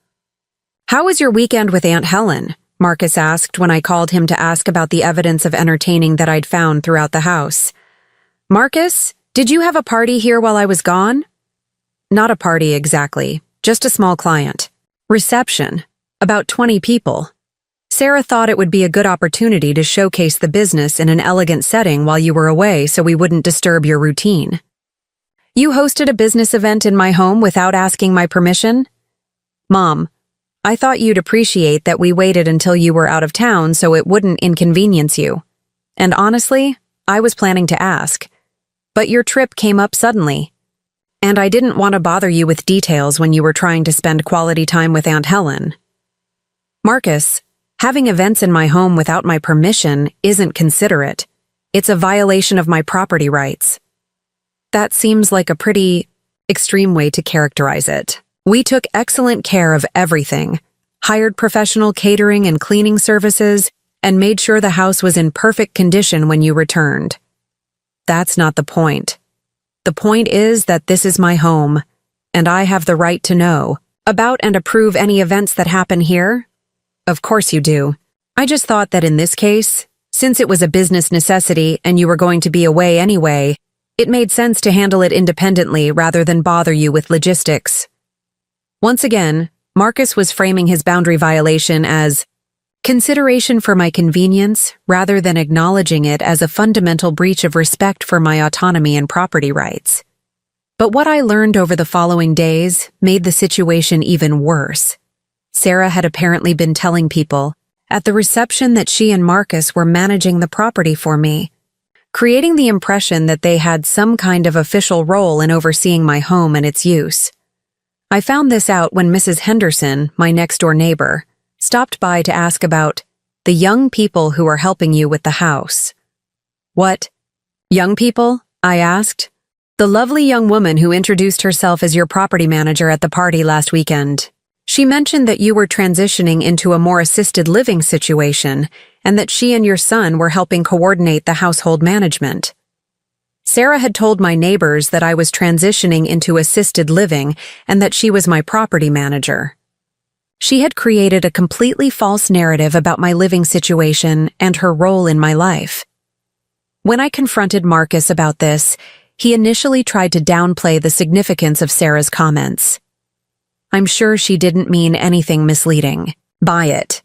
"How was your weekend with Aunt Helen?" Marcus asked when I called him to ask about the evidence of entertaining that I'd found throughout the house. "Marcus, did you have a party here while I was gone?" "Not a party exactly, just a small client. Reception. About 20 people. Sarah thought it would be a good opportunity to showcase the business in an elegant setting while you were away so we wouldn't disturb your routine." "You hosted a business event in my home without asking my permission?" "Mom, I thought you'd appreciate that we waited until you were out of town so it wouldn't inconvenience you. And honestly, I was planning to ask. But your trip came up suddenly. And I didn't want to bother you with details when you were trying to spend quality time with Aunt Helen." "Marcus, having events in my home without my permission isn't considerate. It's a violation of my property rights." That seems like a pretty extreme way to characterize it. "We took excellent care of everything, hired professional catering and cleaning services, and made sure the house was in perfect condition when you returned." That's not the point. The point is that this is my home, and I have the right to know about and approve any events that happen here. Of course you do. I just thought that in this case, since it was a business necessity and you were going to be away anyway, it made sense to handle it independently rather than bother you with logistics. Once again, Marcus was framing his boundary violation as consideration for my convenience rather than acknowledging it as a fundamental breach of respect for my autonomy and property rights. But what I learned over the following days made the situation even worse. Sarah had apparently been telling people at the reception that she and Marcus were managing the property for me, creating the impression that they had some kind of official role in overseeing my home and its use. I found this out when Mrs. Henderson, my next-door neighbor, stopped by to ask about the young people who are helping you with the house. "What? Young people?" I asked. "The lovely young woman who introduced herself as your property manager at the party last weekend. She mentioned that you were transitioning into a more assisted living situation and that she and your son were helping coordinate the household management." Sarah had told my neighbors that I was transitioning into assisted living and that she was my property manager. She had created a completely false narrative about my living situation and her role in my life. When I confronted Marcus about this, he initially tried to downplay the significance of Sarah's comments. I'm sure she didn't mean anything misleading by it.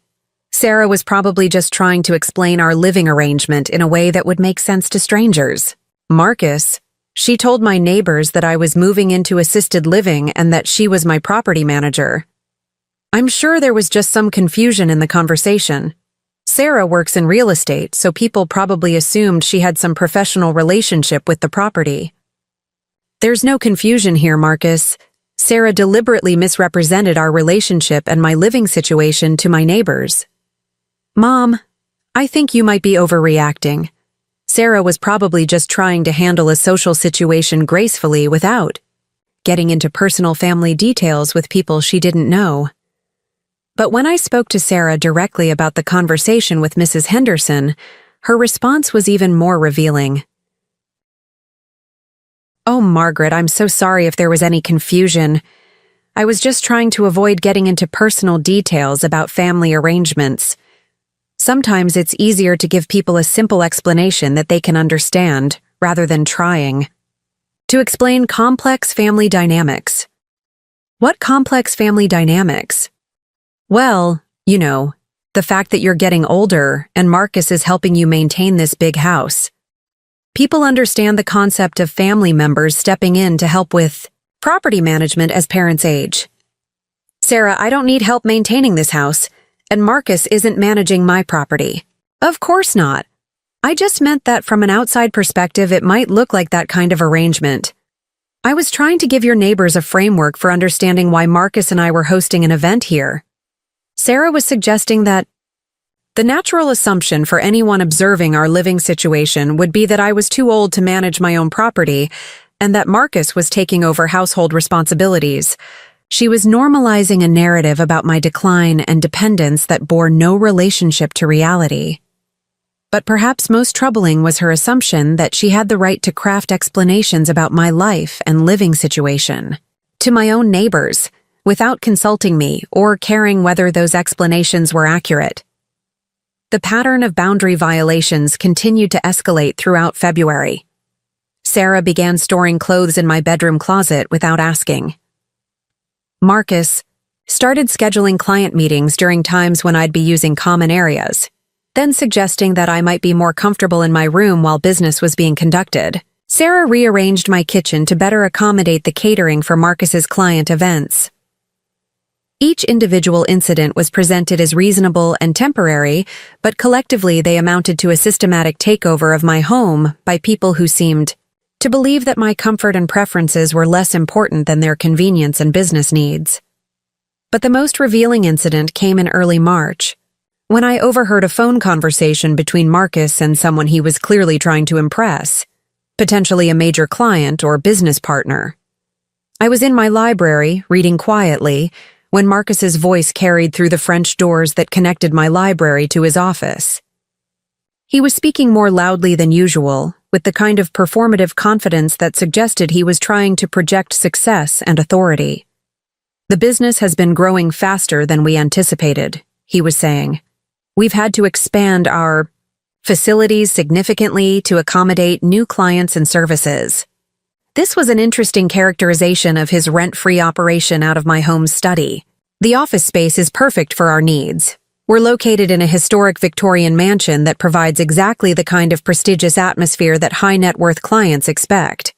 Sarah was probably just trying to explain our living arrangement in a way that would make sense to strangers. "Marcus, she told my neighbors that I was moving into assisted living and that she was my property manager. I'm sure there was just some confusion in the conversation. Sarah works in real estate, so people probably assumed she had some professional relationship with the property." "There's no confusion here, Marcus. Sarah deliberately misrepresented our relationship and my living situation to my neighbors." "Mom, I think you might be overreacting. Sarah was probably just trying to handle a social situation gracefully without getting into personal family details with people she didn't know." But when I spoke to Sarah directly about the conversation with Mrs. Henderson, Her response was even more revealing. "Oh, Margaret, I'm so sorry if there was any confusion. I was just trying to avoid getting into personal details about family arrangements. Sometimes it's easier to give people a simple explanation that they can understand, rather than trying to explain complex family dynamics." "What complex family dynamics?" "Well, you know, the fact that you're getting older and Marcus is helping you maintain this big house. People understand the concept of family members stepping in to help with property management as parents age. Sarah, I don't need help maintaining this house, and Marcus isn't managing my property." "Of course not. I just meant that from an outside perspective it might look like that kind of arrangement. I was trying to give your neighbors a framework for understanding why Marcus and I were hosting an event here." Sarah was suggesting that the natural assumption for anyone observing our living situation would be that I was too old to manage my own property and that Marcus was taking over household responsibilities. She was normalizing a narrative about my decline and dependence that bore no relationship to reality. But perhaps most troubling was her assumption that she had the right to craft explanations about my life and living situation to my own neighbors, without consulting me or caring whether those explanations were accurate. The pattern of boundary violations continued to escalate throughout February. Sarah began storing clothes in my bedroom closet without asking. Marcus started scheduling client meetings during times when I'd be using common areas, then suggesting that I might be more comfortable in my room while business was being conducted. Sarah rearranged my kitchen to better accommodate the catering for Marcus's client events. Each individual incident was presented as reasonable and temporary, but collectively they amounted to a systematic takeover of my home by people who seemed to believe that my comfort and preferences were less important than their convenience and business needs. But the most revealing incident came in early March, when I overheard a phone conversation between Marcus and someone he was clearly trying to impress, potentially a major client or business partner. I was in my library, reading quietly, when Marcus's voice carried through the French doors that connected my library to his office. He was speaking more loudly than usual, with the kind of performative confidence that suggested he was trying to project success and authority. "The business has been growing faster than we anticipated," he was saying. "We've had to expand our facilities significantly to accommodate new clients and services." This was an interesting characterization of his rent-free operation out of my home study. "The office space is perfect for our needs. We're located in a historic Victorian mansion that provides exactly the kind of prestigious atmosphere that high-net-worth clients expect.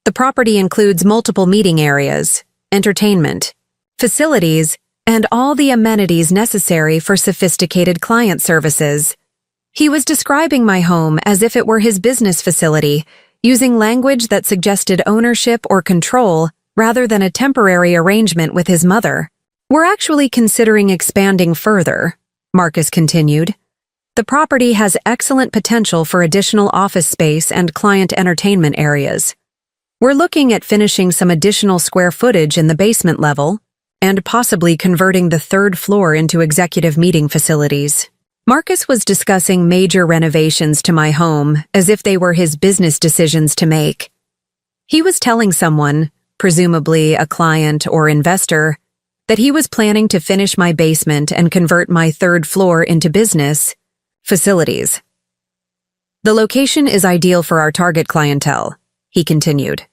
The property includes multiple meeting areas, entertainment, facilities, and all the amenities necessary for sophisticated client services." He was describing my home as if it were his business facility, using language that suggested ownership or control rather than a temporary arrangement with his mother. "We're actually considering expanding further," Marcus continued. "The property has excellent potential for additional office space and client entertainment areas. We're looking at finishing some additional square footage in the basement level and possibly converting the third floor into executive meeting facilities." Marcus was discussing major renovations to my home as if they were his business decisions to make. He was telling someone, presumably a client or investor, that he was planning to finish my basement and convert my third floor into business facilities. "The location is ideal for our target clientele," he continued.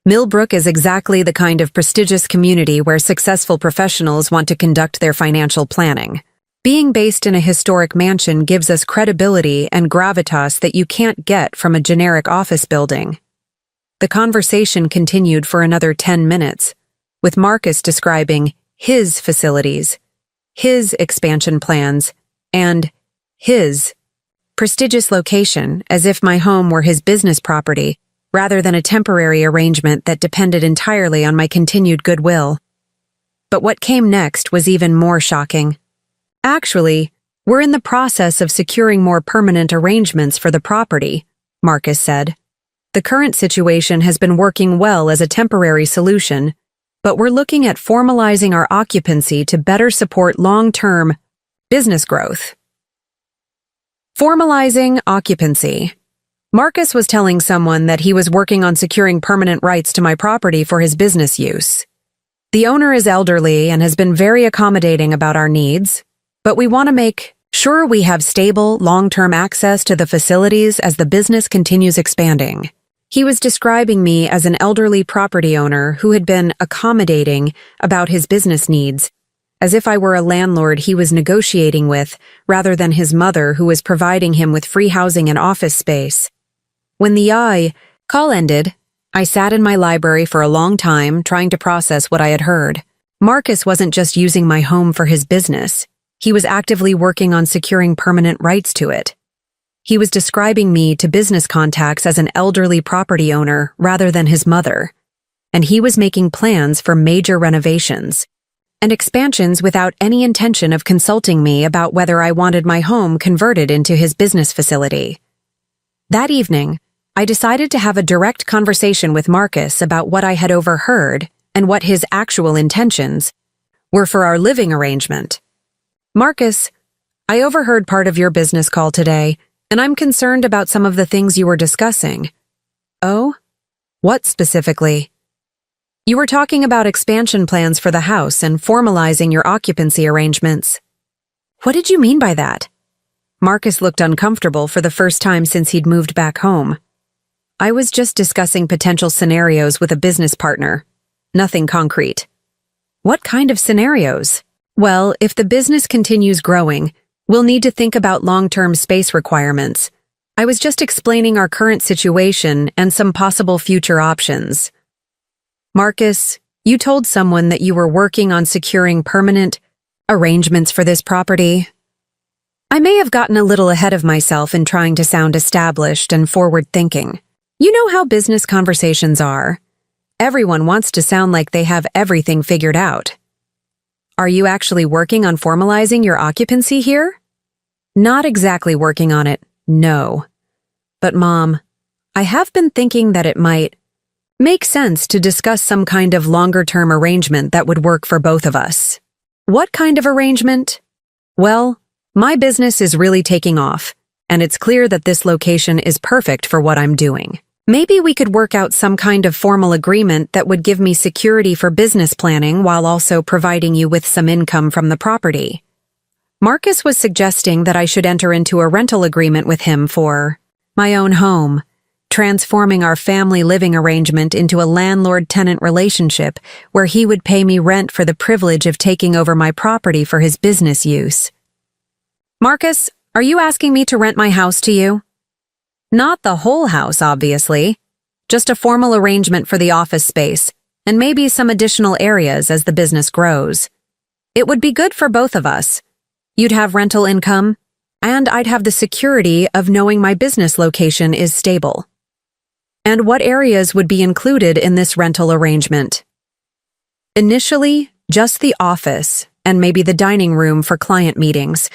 "Millbrook is exactly the kind of prestigious community where successful professionals want to conduct their financial planning. Being based in a historic mansion gives us credibility and gravitas that you can't get from a generic office building." The conversation continued for another 10 minutes, with Marcus describing his facilities, his expansion plans, and his prestigious location as if my home were his business property, rather than a temporary arrangement that depended entirely on my continued goodwill. But what came next was even more shocking. "Actually, we're in the process of securing more permanent arrangements for the property," Marcus said. "The current situation has been working well as a temporary solution, but we're looking at formalizing our occupancy to better support long-term business growth." Formalizing occupancy. Marcus was telling someone that he was working on securing permanent rights to my property for his business use. The owner is elderly and has been very accommodating about our needs, but we want to make sure we have stable, long-term access to the facilities as the business continues expanding. He was describing me as an elderly property owner who had been accommodating about his business needs, as if I were a landlord he was negotiating with rather than his mother who was providing him with free housing and office space. When the call ended, I sat in my library for a long time trying to process what I had heard. Marcus wasn't just using my home for his business. He was actively working on securing permanent rights to it. He was describing me to business contacts as an elderly property owner rather than his mother. And he was making plans for major renovations and expansions without any intention of consulting me about whether I wanted my home converted into his business facility. That evening, I decided to have a direct conversation with Marcus about what I had overheard and what his actual intentions were for our living arrangement. Marcus, I overheard part of your business call today, and I'm concerned about some of the things you were discussing. Oh? What specifically? You were talking about expansion plans for the house and formalizing your occupancy arrangements. What did you mean by that? Marcus looked uncomfortable for the first time since he'd moved back home. I was just discussing potential scenarios with a business partner. Nothing concrete. What kind of scenarios? Well, if the business continues growing, we'll need to think about long-term space requirements. I was just explaining our current situation and some possible future options. Marcus, you told someone that you were working on securing permanent arrangements for this property. I may have gotten a little ahead of myself in trying to sound established and forward-thinking. You know how business conversations are. Everyone wants to sound like they have everything figured out. Are you actually working on formalizing your occupancy here? Not exactly working on it, no. But Mom, I have been thinking that it might make sense to discuss some kind of longer-term arrangement that would work for both of us. What kind of arrangement? Well, my business is really taking off, and it's clear that this location is perfect for what I'm doing. Maybe we could work out some kind of formal agreement that would give me security for business planning while also providing you with some income from the property. Marcus was suggesting that I should enter into a rental agreement with him for my own home, transforming our family living arrangement into a landlord-tenant relationship where he would pay me rent for the privilege of taking over my property for his business use. Marcus, are you asking me to rent my house to you? Not the whole house, obviously. Just a formal arrangement for the office space, and maybe some additional areas as the business grows. It would be good for both of us. You'd have rental income, and I'd have the security of knowing my business location is stable. And what areas would be included in this rental arrangement? Initially, just the office, and maybe the dining room for client meetings.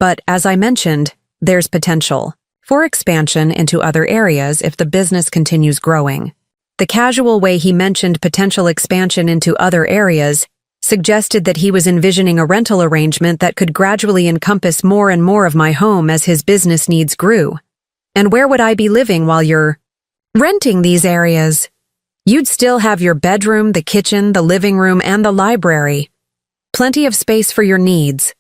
But as I mentioned, there's potential for expansion into other areas if the business continues growing. The casual way he mentioned potential expansion into other areas suggested that he was envisioning a rental arrangement that could gradually encompass more and more of my home as his business needs grew. And where would I be living while you're renting these areas? You'd still have your bedroom, the kitchen, the living room, and the library. Plenty of space for your needs.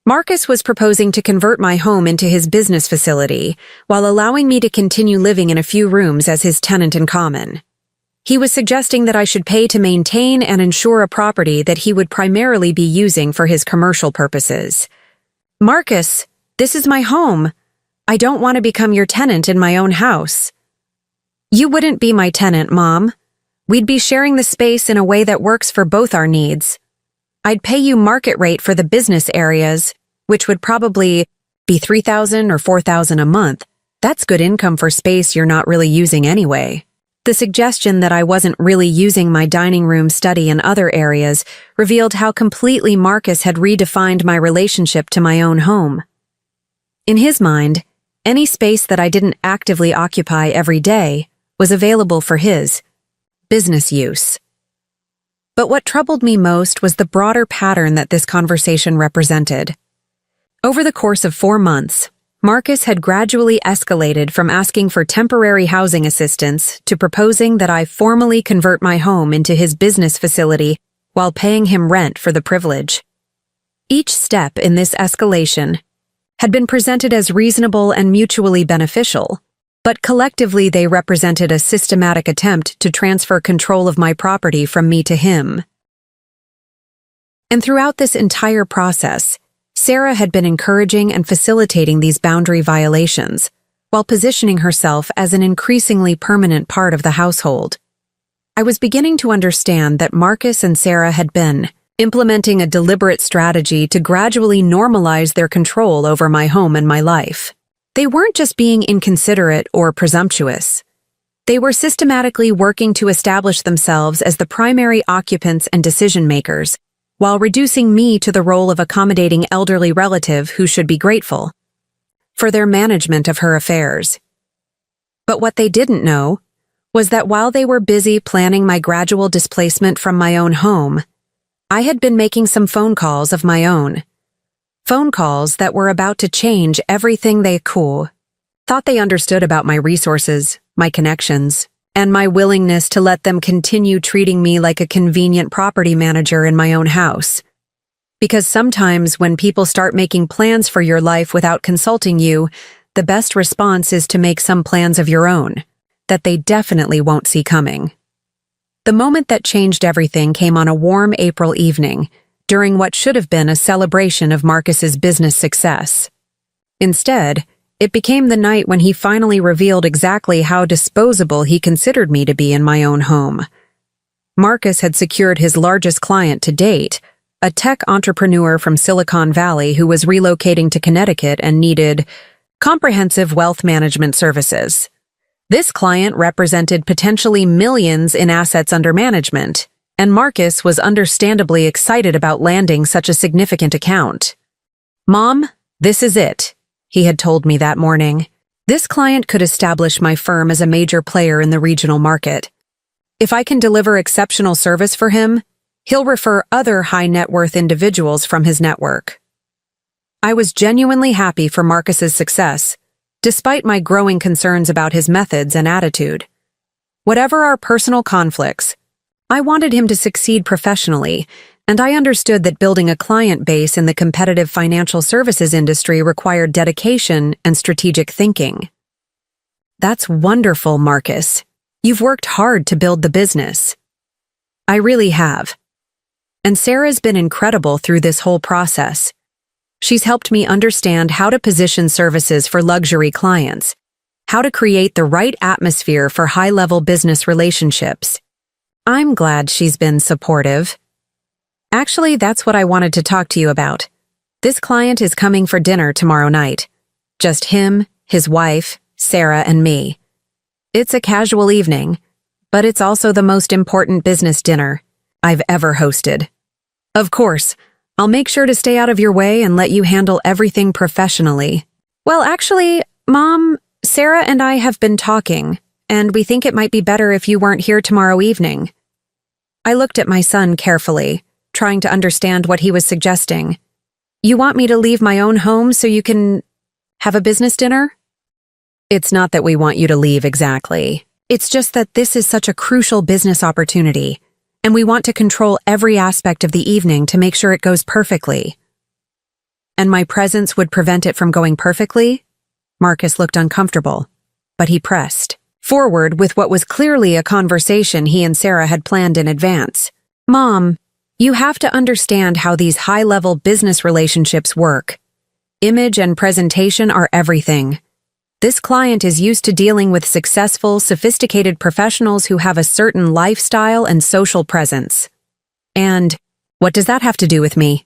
Marcus was proposing to convert my home into his business facility while allowing me to continue living in a few rooms as his tenant in common. He was suggesting that I should pay to maintain and insure a property that he would primarily be using for his commercial purposes. Marcus, this is my home. I don't want to become your tenant in my own house. You wouldn't be my tenant, Mom. We'd be sharing the space in a way that works for both our needs. I'd pay you market rate for the business areas, which would probably be $3,000 or $4,000 a month. That's good income for space you're not really using anyway. The suggestion that I wasn't really using my dining room, study, and other areas revealed how completely Marcus had redefined my relationship to my own home. In his mind, any space that I didn't actively occupy every day was available for his business use. But what troubled me most was the broader pattern that this conversation represented. Over the course of 4 months, Marcus had gradually escalated from asking for temporary housing assistance to proposing that I formally convert my home into his business facility while paying him rent for the privilege. Each step in this escalation had been presented as reasonable and mutually beneficial, but collectively they represented a systematic attempt to transfer control of my property from me to him. And throughout this entire process, Sarah had been encouraging and facilitating these boundary violations, while positioning herself as an increasingly permanent part of the household. I was beginning to understand that Marcus and Sarah had been implementing a deliberate strategy to gradually normalize their control over my home and my life. They weren't just being inconsiderate or presumptuous. They were systematically working to establish themselves as the primary occupants and decision-makers, while reducing me to the role of accommodating elderly relative who should be grateful for their management of her affairs. But what they didn't know was that while they were busy planning my gradual displacement from my own home, I had been making some phone calls of my own. Phone calls that were about to change everything they thought they understood about my resources, my connections, and my willingness to let them continue treating me like a convenient property manager in my own house. Because sometimes when people start making plans for your life without consulting you, the best response is to make some plans of your own that they definitely won't see coming. The moment that changed everything came on a warm April evening, during what should have been a celebration of Marcus's business success. Instead, it became the night when he finally revealed exactly how disposable he considered me to be in my own home. Marcus had secured his largest client to date, a tech entrepreneur from Silicon Valley who was relocating to Connecticut and needed comprehensive wealth management services. This client represented potentially millions in assets under management, and Marcus was understandably excited about landing such a significant account. "Mom, this is it," he had told me that morning. "This client could establish my firm as a major player in the regional market. If I can deliver exceptional service for him, he'll refer other high-net-worth individuals from his network." I was genuinely happy for Marcus's success, despite my growing concerns about his methods and attitude. Whatever our personal conflicts, I wanted him to succeed professionally, and I understood that building a client base in the competitive financial services industry required dedication and strategic thinking. "That's wonderful, Marcus. You've worked hard to build the business." "I really have. And Sarah's been incredible through this whole process. She's helped me understand how to position services for luxury clients, how to create the right atmosphere for high-level business relationships. I'm glad she's been supportive. Actually, that's what I wanted to talk to you about. This client is coming for dinner tomorrow night. Just him, his wife, Sarah, and me. It's a casual evening, but it's also the most important business dinner I've ever hosted. Of course, I'll make sure to stay out of your way and let you handle everything professionally." "Well, actually, Mom, Sarah and I have been talking, and we think it might be better if you weren't here tomorrow evening." I looked at my son carefully, trying to understand what he was suggesting. "You want me to leave my own home so you can have a business dinner?" "It's not that we want you to leave exactly. It's just that this is such a crucial business opportunity, and we want to control every aspect of the evening to make sure it goes perfectly." "And my presence would prevent it from going perfectly?" Marcus looked uncomfortable, but he pressed forward with what was clearly a conversation he and Sarah had planned in advance. "Mom, you have to understand how these high-level business relationships work. Image and presentation are everything. This client is used to dealing with successful, sophisticated professionals who have a certain lifestyle and social presence. And what does that have to do with me?"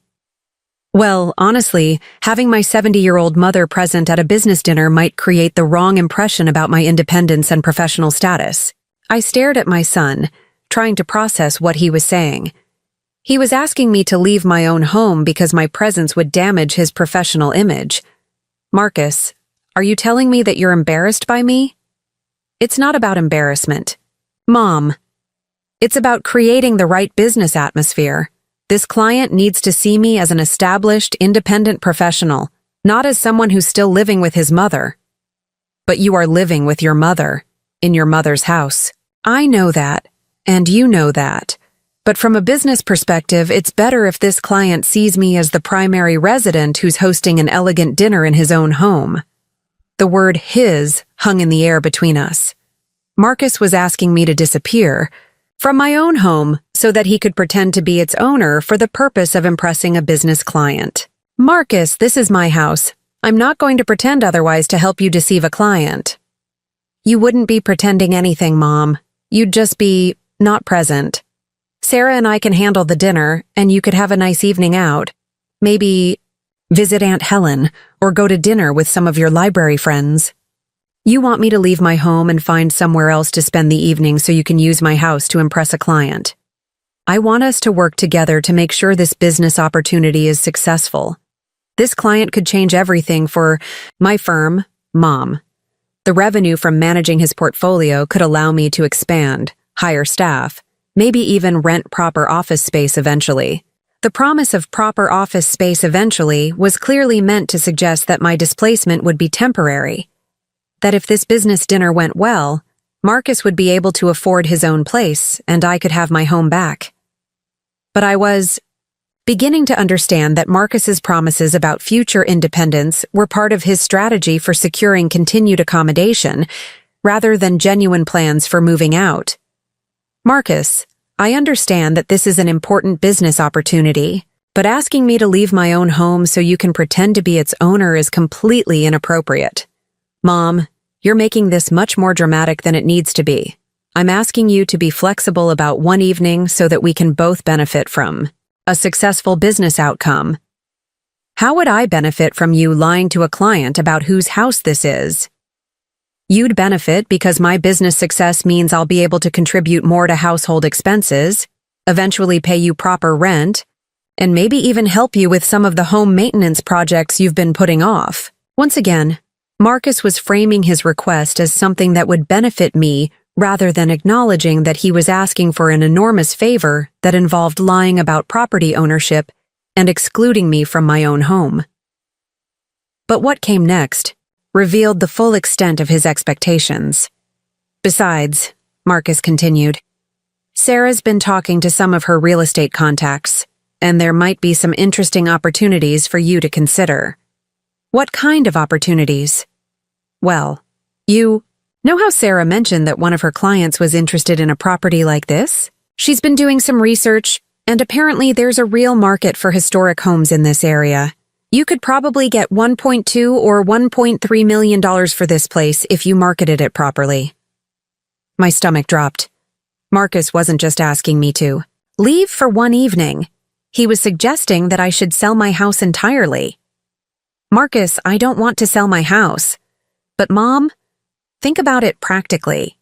"Well, honestly, having my 70-year-old mother present at a business dinner might create the wrong impression about my independence and professional status." I stared at my son, trying to process what he was saying. He was asking me to leave my own home because my presence would damage his professional image. "Marcus, are you telling me that you're embarrassed by me?" "It's not about embarrassment. Mom, it's about creating the right business atmosphere. This client needs to see me as an established, independent professional, not as someone who's still living with his mother. But you are living with your mother, in your mother's house. I know that, and you know that. But from a business perspective, it's better if this client sees me as the primary resident who's hosting an elegant dinner in his own home. The word his hung in the air between us. Marcus was asking me to disappear from my own home so that he could pretend to be its owner for the purpose of impressing a business client. Marcus, this is my house. I'm not going to pretend otherwise to help you deceive a client. You wouldn't be pretending anything, Mom. You'd just be not present. Sarah and I can handle the dinner, and you could have a nice evening out. Maybe visit Aunt Helen or go to dinner with some of your library friends. You want me to leave my home and find somewhere else to spend the evening so you can use my house to impress a client. I want us to work together to make sure this business opportunity is successful. This client could change everything for my firm, Mom. The revenue from managing his portfolio could allow me to expand, hire staff, maybe even rent proper office space eventually. The promise of proper office space eventually was clearly meant to suggest that my displacement would be temporary. That if this business dinner went well, Marcus would be able to afford his own place and I could have my home back. But I was beginning to understand that Marcus's promises about future independence were part of his strategy for securing continued accommodation, rather than genuine plans for moving out. Marcus, I understand that this is an important business opportunity, but asking me to leave my own home so you can pretend to be its owner is completely inappropriate. Mom, you're making this much more dramatic than it needs to be. I'm asking you to be flexible about one evening so that we can both benefit from a successful business outcome. How would I benefit from you lying to a client about whose house this is? You'd benefit because my business success means I'll be able to contribute more to household expenses, eventually pay you proper rent, and maybe even help you with some of the home maintenance projects you've been putting off. Once again, Marcus was framing his request as something that would benefit me rather than acknowledging that he was asking for an enormous favor that involved lying about property ownership and excluding me from my own home. But what came next revealed the full extent of his expectations. Besides, Marcus continued, Sarah's been talking to some of her real estate contacts, and there might be some interesting opportunities for you to consider. What kind of opportunities? Well, you know how Sarah mentioned that one of her clients was interested in a property like this? She's been doing some research, and apparently there's a real market for historic homes in this area. You could probably get $1.2 or $1.3 million for this place if you marketed it properly. My stomach dropped. Marcus wasn't just asking me to leave for one evening. He was suggesting that I should sell my house entirely. Marcus, I don't want to sell my house. But Mom, think about it practically.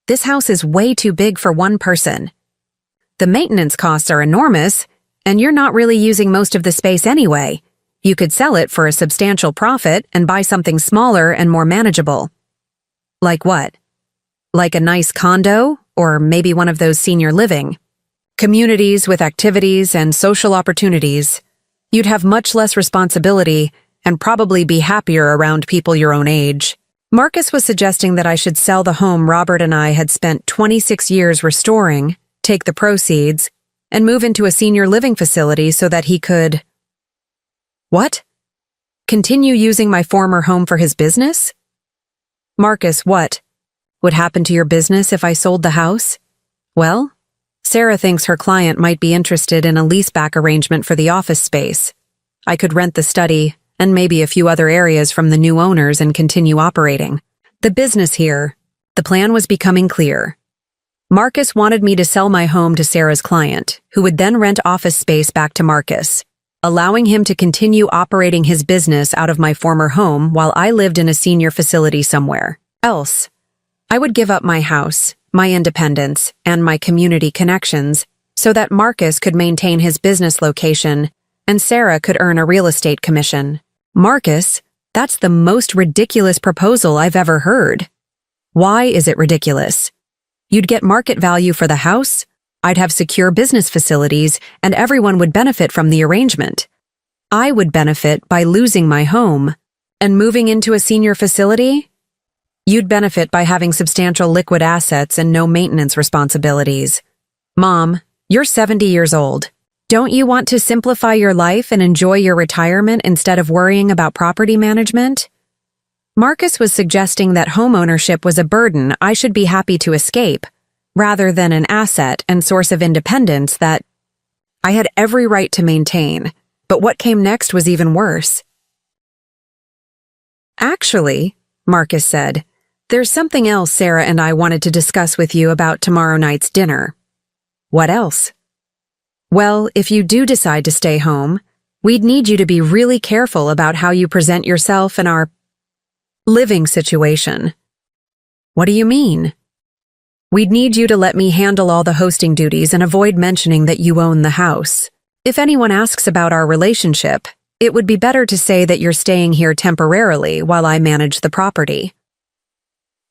This house is way too big for one person. The maintenance costs are enormous, and you're not really using most of the space anyway. You could sell it for a substantial profit and buy something smaller and more manageable. Like what? Like a nice condo, or maybe one of those senior living communities with activities and social opportunities. You'd have much less responsibility and probably be happier around people your own age. Marcus was suggesting that I should sell the home Robert and I had spent 26 years restoring, take the proceeds, and move into a senior living facility so that he could... What? Continue using my former home for his business? Marcus, what? Would happen to your business if I sold the house? Well, Sarah thinks her client might be interested in a leaseback arrangement for the office space. I could rent the study and maybe a few other areas from the new owners and continue operating. The business here, the plan was becoming clear. Marcus wanted me to sell my home to Sarah's client, who would then rent office space back to Marcus, allowing him to continue operating his business out of my former home while I lived in a senior facility somewhere else. I would give up my house, my independence, and my community connections so that Marcus could maintain his business location and Sarah could earn a real estate commission. Marcus, that's the most ridiculous proposal I've ever heard. Why is it ridiculous? You'd get market value for the house, I'd have secure business facilities, and everyone would benefit from the arrangement. I would benefit by losing my home. And moving into a senior facility? You'd benefit by having substantial liquid assets and no maintenance responsibilities. Mom, you're 70 years old. Don't you want to simplify your life and enjoy your retirement instead of worrying about property management? Marcus was suggesting that homeownership was a burden I should be happy to escape, rather than an asset and source of independence that I had every right to maintain. But what came next was even worse. Actually, Marcus said, there's something else Sarah and I wanted to discuss with you about tomorrow night's dinner. What else? Well, if you do decide to stay home, we'd need you to be really careful about how you present yourself in our living situation. What do you mean? We'd need you to let me handle all the hosting duties and avoid mentioning that you own the house. If anyone asks about our relationship, it would be better to say that you're staying here temporarily while I manage the property.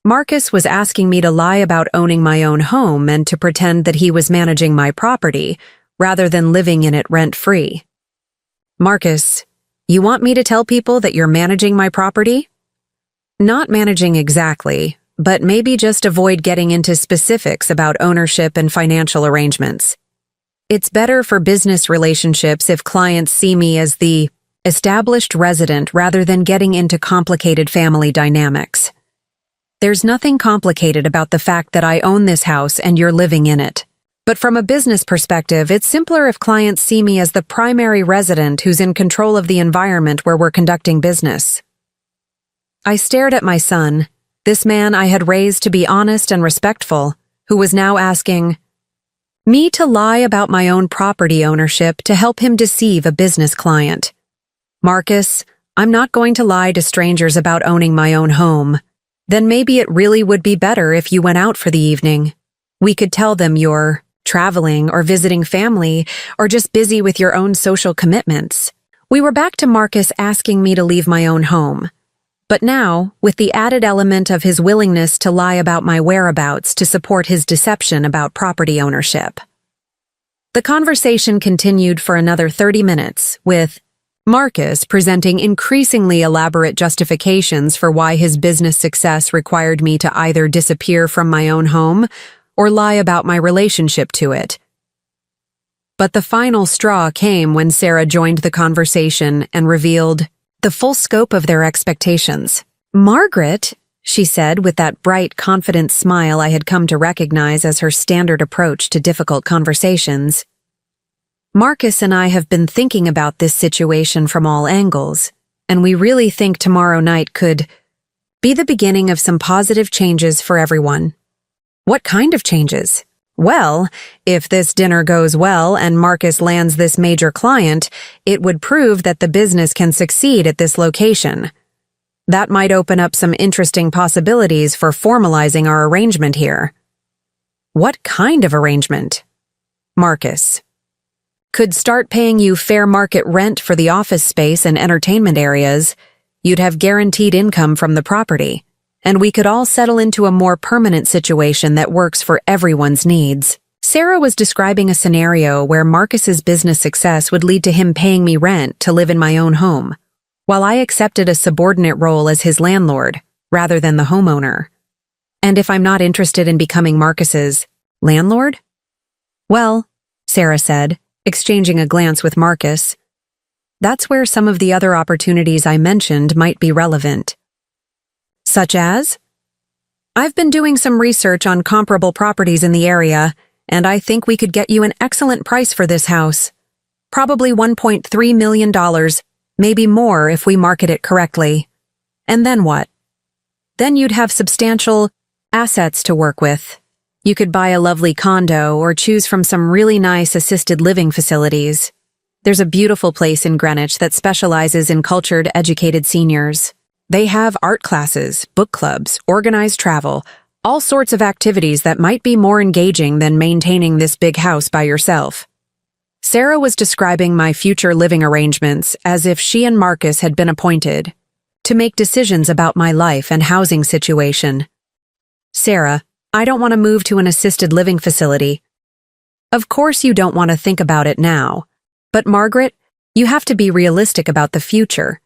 Marcus was asking me to lie about owning my own home and to pretend that he was managing my property rather than living in it rent-free. Marcus, you want me to tell people that you're managing my property? Not managing exactly, but maybe just avoid getting into specifics about ownership and financial arrangements. It's better for business relationships if clients see me as the established resident rather than getting into complicated family dynamics. There's nothing complicated about the fact that I own this house and you're living in it. But from a business perspective, it's simpler if clients see me as the primary resident who's in control of the environment where we're conducting business. I stared at my son, this man I had raised to be honest and respectful, who was now asking me to lie about my own property ownership to help him deceive a business client. Marcus, I'm not going to lie to strangers about owning my own home. Then maybe it really would be better if you went out for the evening. We could tell them you're traveling or visiting family or just busy with your own social commitments. We were back to Marcus asking me to leave my own home. But now, with the added element of his willingness to lie about my whereabouts to support his deception about property ownership. The conversation continued for another 30 minutes, with Marcus presenting increasingly elaborate justifications for why his business success required me to either disappear from my own home or lie about my relationship to it. But the final straw came when Sarah joined the conversation and revealed the full scope of their expectations. Margaret, she said with that bright, confident smile I had come to recognize as her standard approach to difficult conversations. Marcus and I have been thinking about this situation from all angles, and we really think tomorrow night could be the beginning of some positive changes for everyone. What kind of changes? Well, if this dinner goes well and Marcus lands this major client, it would prove that the business can succeed at this location. That might open up some interesting possibilities for formalizing our arrangement here. What kind of arrangement? Marcus. Could start paying you fair market rent for the office space and entertainment areas. You'd have guaranteed income from the property. And we could all settle into a more permanent situation that works for everyone's needs. Sarah was describing a scenario where Marcus's business success would lead to him paying me rent to live in my own home, while I accepted a subordinate role as his landlord, rather than the homeowner. And if I'm not interested in becoming Marcus's landlord? Well, Sarah said, exchanging a glance with Marcus, that's where some of the other opportunities I mentioned might be relevant. Such as? I've been doing some research on comparable properties in the area, and I think we could get you an excellent price for this house. Probably $1.3 million, maybe more if we market it correctly. And then what? Then you'd have substantial assets to work with. You could buy a lovely condo or choose from some really nice assisted living facilities. There's a beautiful place in Greenwich that specializes in cultured, educated seniors. They have art classes, book clubs, organized travel, all sorts of activities that might be more engaging than maintaining this big house by yourself. Sarah was describing my future living arrangements as if she and Marcus had been appointed to make decisions about my life and housing situation. Sarah, I don't want to move to an assisted living facility. Of course you don't want to think about it now. But Margaret, You have to be realistic about the future.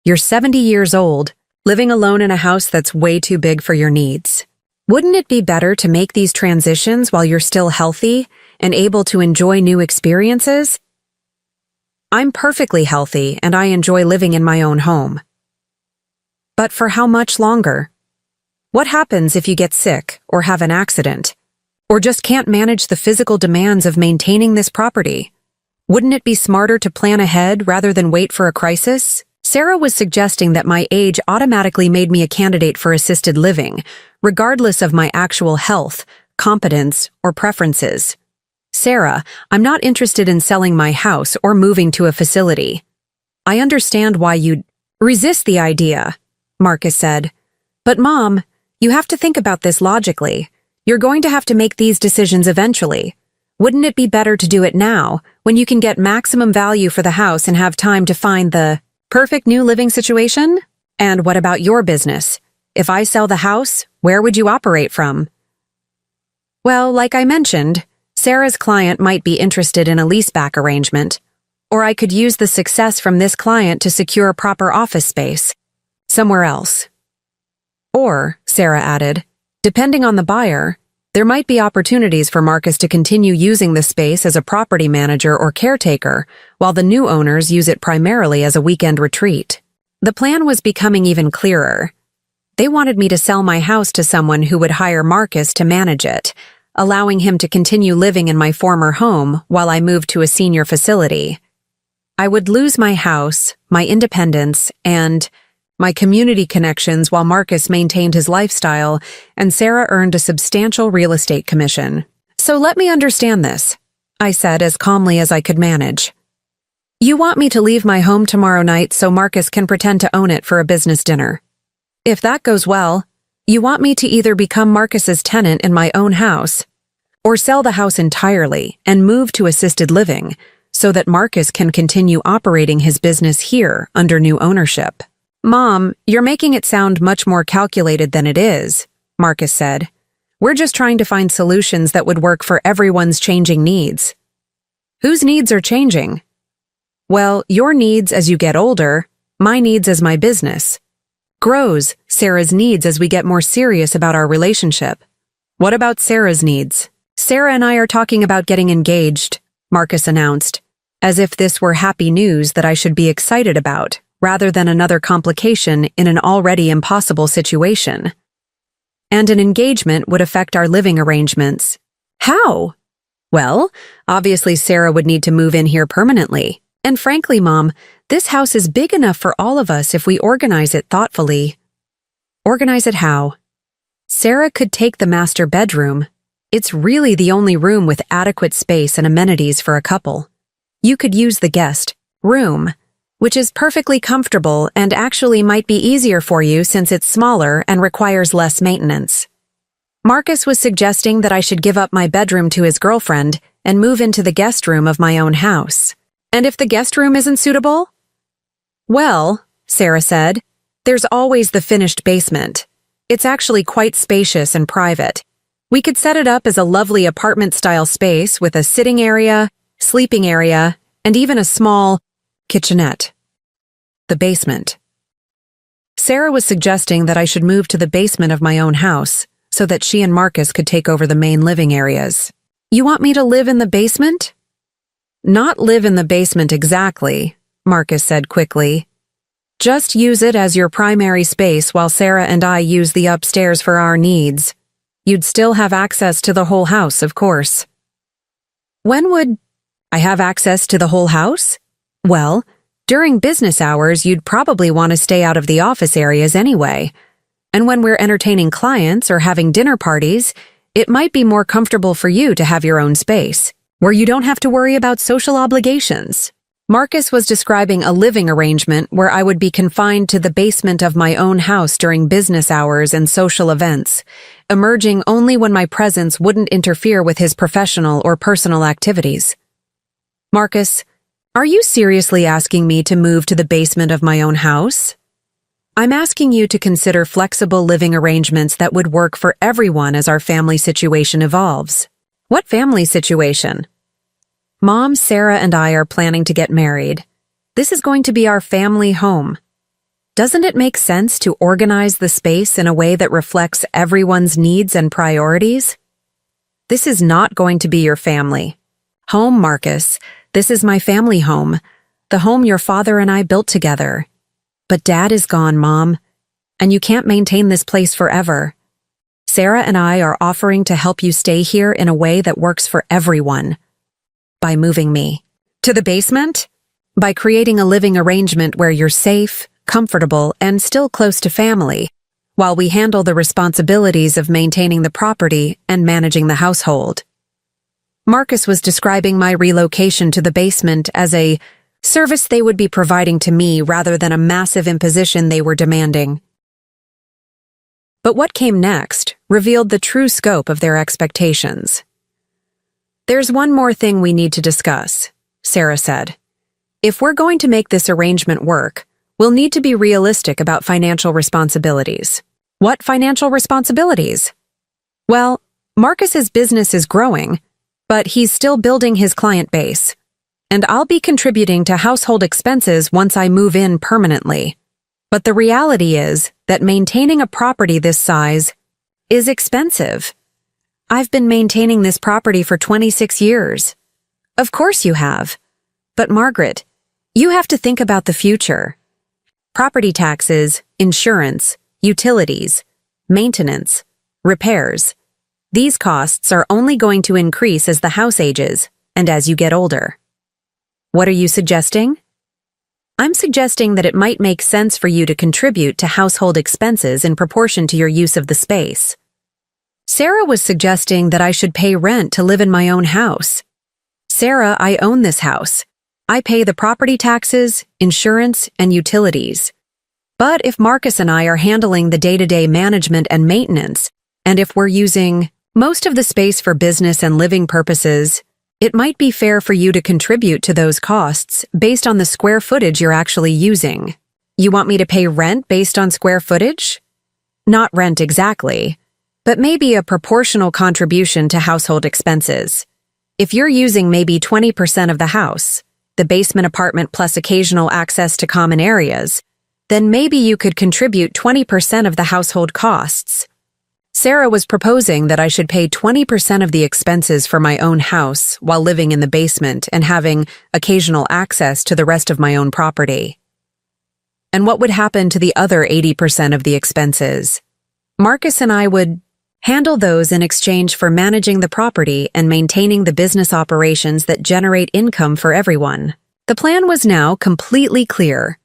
You're 70 years old, living alone in a house that's way too big for your needs. Wouldn't it be better to make these transitions while you're still healthy and able to enjoy new experiences? I'm perfectly healthy and I enjoy living in my own home. But for how much longer? What happens if you get sick or have an accident? Or just can't manage the physical demands of maintaining this property? Wouldn't it be smarter to plan ahead rather than wait for a crisis? Sarah was suggesting that my age automatically made me a candidate for assisted living, regardless of my actual health, competence, or preferences. Sarah, I'm not interested in selling my house or moving to a facility. I understand why you'd resist the idea, Marcus said. But Mom, you have to think about this logically. You're going to have to make these decisions eventually. Wouldn't it be better to do it now, when you can get maximum value for the house and have time to find the perfect new living situation? And what about your business? If I sell the house, where would you operate from? Well, like I mentioned, Sarah's client might be interested in a leaseback arrangement, or I could use the success from this client to secure proper office space somewhere else. Or, Sarah added, depending on the buyer, there might be opportunities for Marcus to continue using the space as a property manager or caretaker, while the new owners use it primarily as a weekend retreat. The plan was becoming even clearer. They wanted me to sell my house to someone who would hire Marcus to manage it, allowing him to continue living in my former home while I moved to a senior facility. I would lose my house, my independence, and my community connections while Marcus maintained his lifestyle, and Sarah earned a substantial real estate commission. So let me understand this, I said as calmly as I could manage. You want me to leave my home tomorrow night so Marcus can pretend to own it for a business dinner. If that goes well, you want me to either become Marcus's tenant in my own house, or sell the house entirely and move to assisted living so that Marcus can continue operating his business here under new ownership. Mom, you're making it sound much more calculated than it is, Marcus said. We're just trying to find solutions that would work for everyone's changing needs. Whose needs are changing? Well, your needs as you get older, my needs as my business. Grows Sarah's needs as we get more serious about our relationship. What about Sarah's needs? Sarah and I are talking about getting engaged, Marcus announced, as if this were happy news that I should be excited about, rather than another complication in an already impossible situation. And an engagement would affect our living arrangements. How? Well, obviously Sarah would need to move in here permanently. And frankly, Mom, this house is big enough for all of us if we organize it thoughtfully. Organize it how? Sarah could take the master bedroom. It's really the only room with adequate space and amenities for a couple. You could use the guest room, which is perfectly comfortable and actually might be easier for you since it's smaller and requires less maintenance. Marcus was suggesting that I should give up my bedroom to his girlfriend and move into the guest room of my own house. And if the guest room isn't suitable? Well, Sarah said, there's always the finished basement. It's actually quite spacious and private. We could set it up as a lovely apartment-style space with a sitting area, sleeping area, and even a small kitchenette. The basement. Sarah was suggesting that I should move to the basement of my own house so that she and Marcus could take over the main living areas. You want me to live in the basement? Not live in the basement exactly, Marcus said quickly. Just use it as your primary space while Sarah and I use the upstairs for our needs. You'd still have access to the whole house, of course. When would I have access to the whole house? Well, during business hours, you'd probably want to stay out of the office areas anyway. And when we're entertaining clients or having dinner parties, it might be more comfortable for you to have your own space, where you don't have to worry about social obligations. Marcus was describing a living arrangement where I would be confined to the basement of my own house during business hours and social events, emerging only when my presence wouldn't interfere with his professional or personal activities. Marcus, are you seriously asking me to move to the basement of my own house? I'm asking you to consider flexible living arrangements that would work for everyone as our family situation evolves. What family situation? Mom, Sarah, and I are planning to get married. This is going to be our family home. Doesn't it make sense to organize the space in a way that reflects everyone's needs and priorities? This is not going to be your family home, Marcus. This is my family home, the home your father and I built together. But Dad is gone, Mom, and you can't maintain this place forever. Sarah and I are offering to help you stay here in a way that works for everyone. By moving me to the basement? By creating a living arrangement where you're safe, comfortable, and still close to family, while we handle the responsibilities of maintaining the property and managing the household. Marcus was describing my relocation to the basement as a service they would be providing to me rather than a massive imposition they were demanding. But what came next revealed the true scope of their expectations. There's one more thing we need to discuss, Sarah said. If we're going to make this arrangement work, we'll need to be realistic about financial responsibilities. What financial responsibilities? Well, Marcus's business is growing, but he's still building his client base. And I'll be contributing to household expenses once I move in permanently. But the reality is that maintaining a property this size is expensive. I've been maintaining this property for 26 years. Of course you have. But Margaret, you have to think about the future. Property taxes, insurance, utilities, maintenance, repairs. These costs are only going to increase as the house ages and as you get older. What are you suggesting? I'm suggesting that it might make sense for you to contribute to household expenses in proportion to your use of the space. Sarah was suggesting that I should pay rent to live in my own house. Sarah, I own this house. I pay the property taxes, insurance, and utilities. But if Marcus and I are handling the day-to-day management and maintenance, and if we're using most of the space for business and living purposes, it might be fair for you to contribute to those costs based on the square footage you're actually using. You want me to pay rent based on square footage? Not rent exactly, but maybe a proportional contribution to household expenses. If you're using maybe 20% of the house, the basement apartment plus occasional access to common areas, then maybe you could contribute 20% of the household costs. Sarah was proposing that I should pay 20% of the expenses for my own house while living in the basement and having occasional access to the rest of my own property. And what would happen to the other 80% of the expenses? Marcus and I would handle those in exchange for managing the property and maintaining the business operations that generate income for everyone. The plan was now completely clear.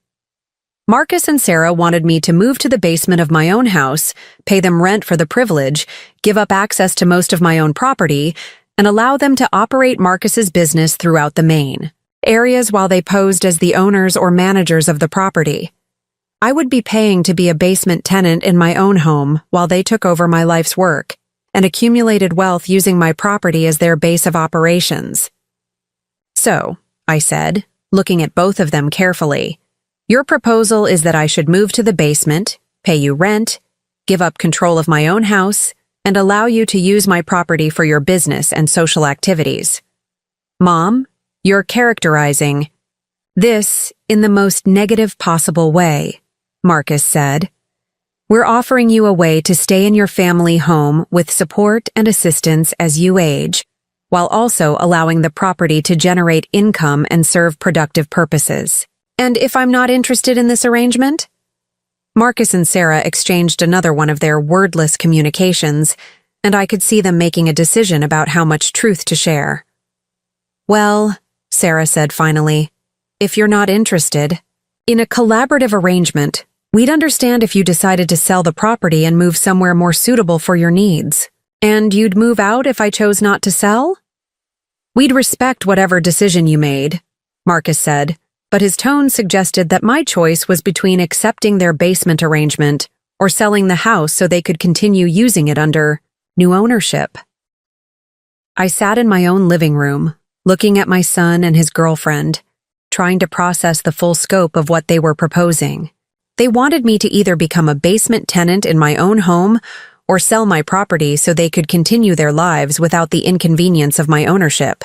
Marcus and Sarah wanted me to move to the basement of my own house, pay them rent for the privilege, give up access to most of my own property, and allow them to operate Marcus's business throughout the main areas while they posed as the owners or managers of the property. I would be paying to be a basement tenant in my own home while they took over my life's work and accumulated wealth using my property as their base of operations. So, I said, looking at both of them carefully, your proposal is that I should move to the basement, pay you rent, give up control of my own house, and allow you to use my property for your business and social activities. Mom, you're characterizing this in the most negative possible way, Marcus said. We're offering you a way to stay in your family home with support and assistance as you age, while also allowing the property to generate income and serve productive purposes. And if I'm not interested in this arrangement? Marcus and Sarah exchanged another one of their wordless communications, and I could see them making a decision about how much truth to share. Well, Sarah said finally, if you're not interested, in a collaborative arrangement, we'd understand if you decided to sell the property and move somewhere more suitable for your needs. And you'd move out if I chose not to sell? We'd respect whatever decision you made, Marcus said, but his tone suggested that my choice was between accepting their basement arrangement or selling the house so they could continue using it under new ownership. I sat in my own living room, looking at my son and his girlfriend, trying to process the full scope of what they were proposing. They wanted me to either become a basement tenant in my own home or sell my property so they could continue their lives without the inconvenience of my ownership.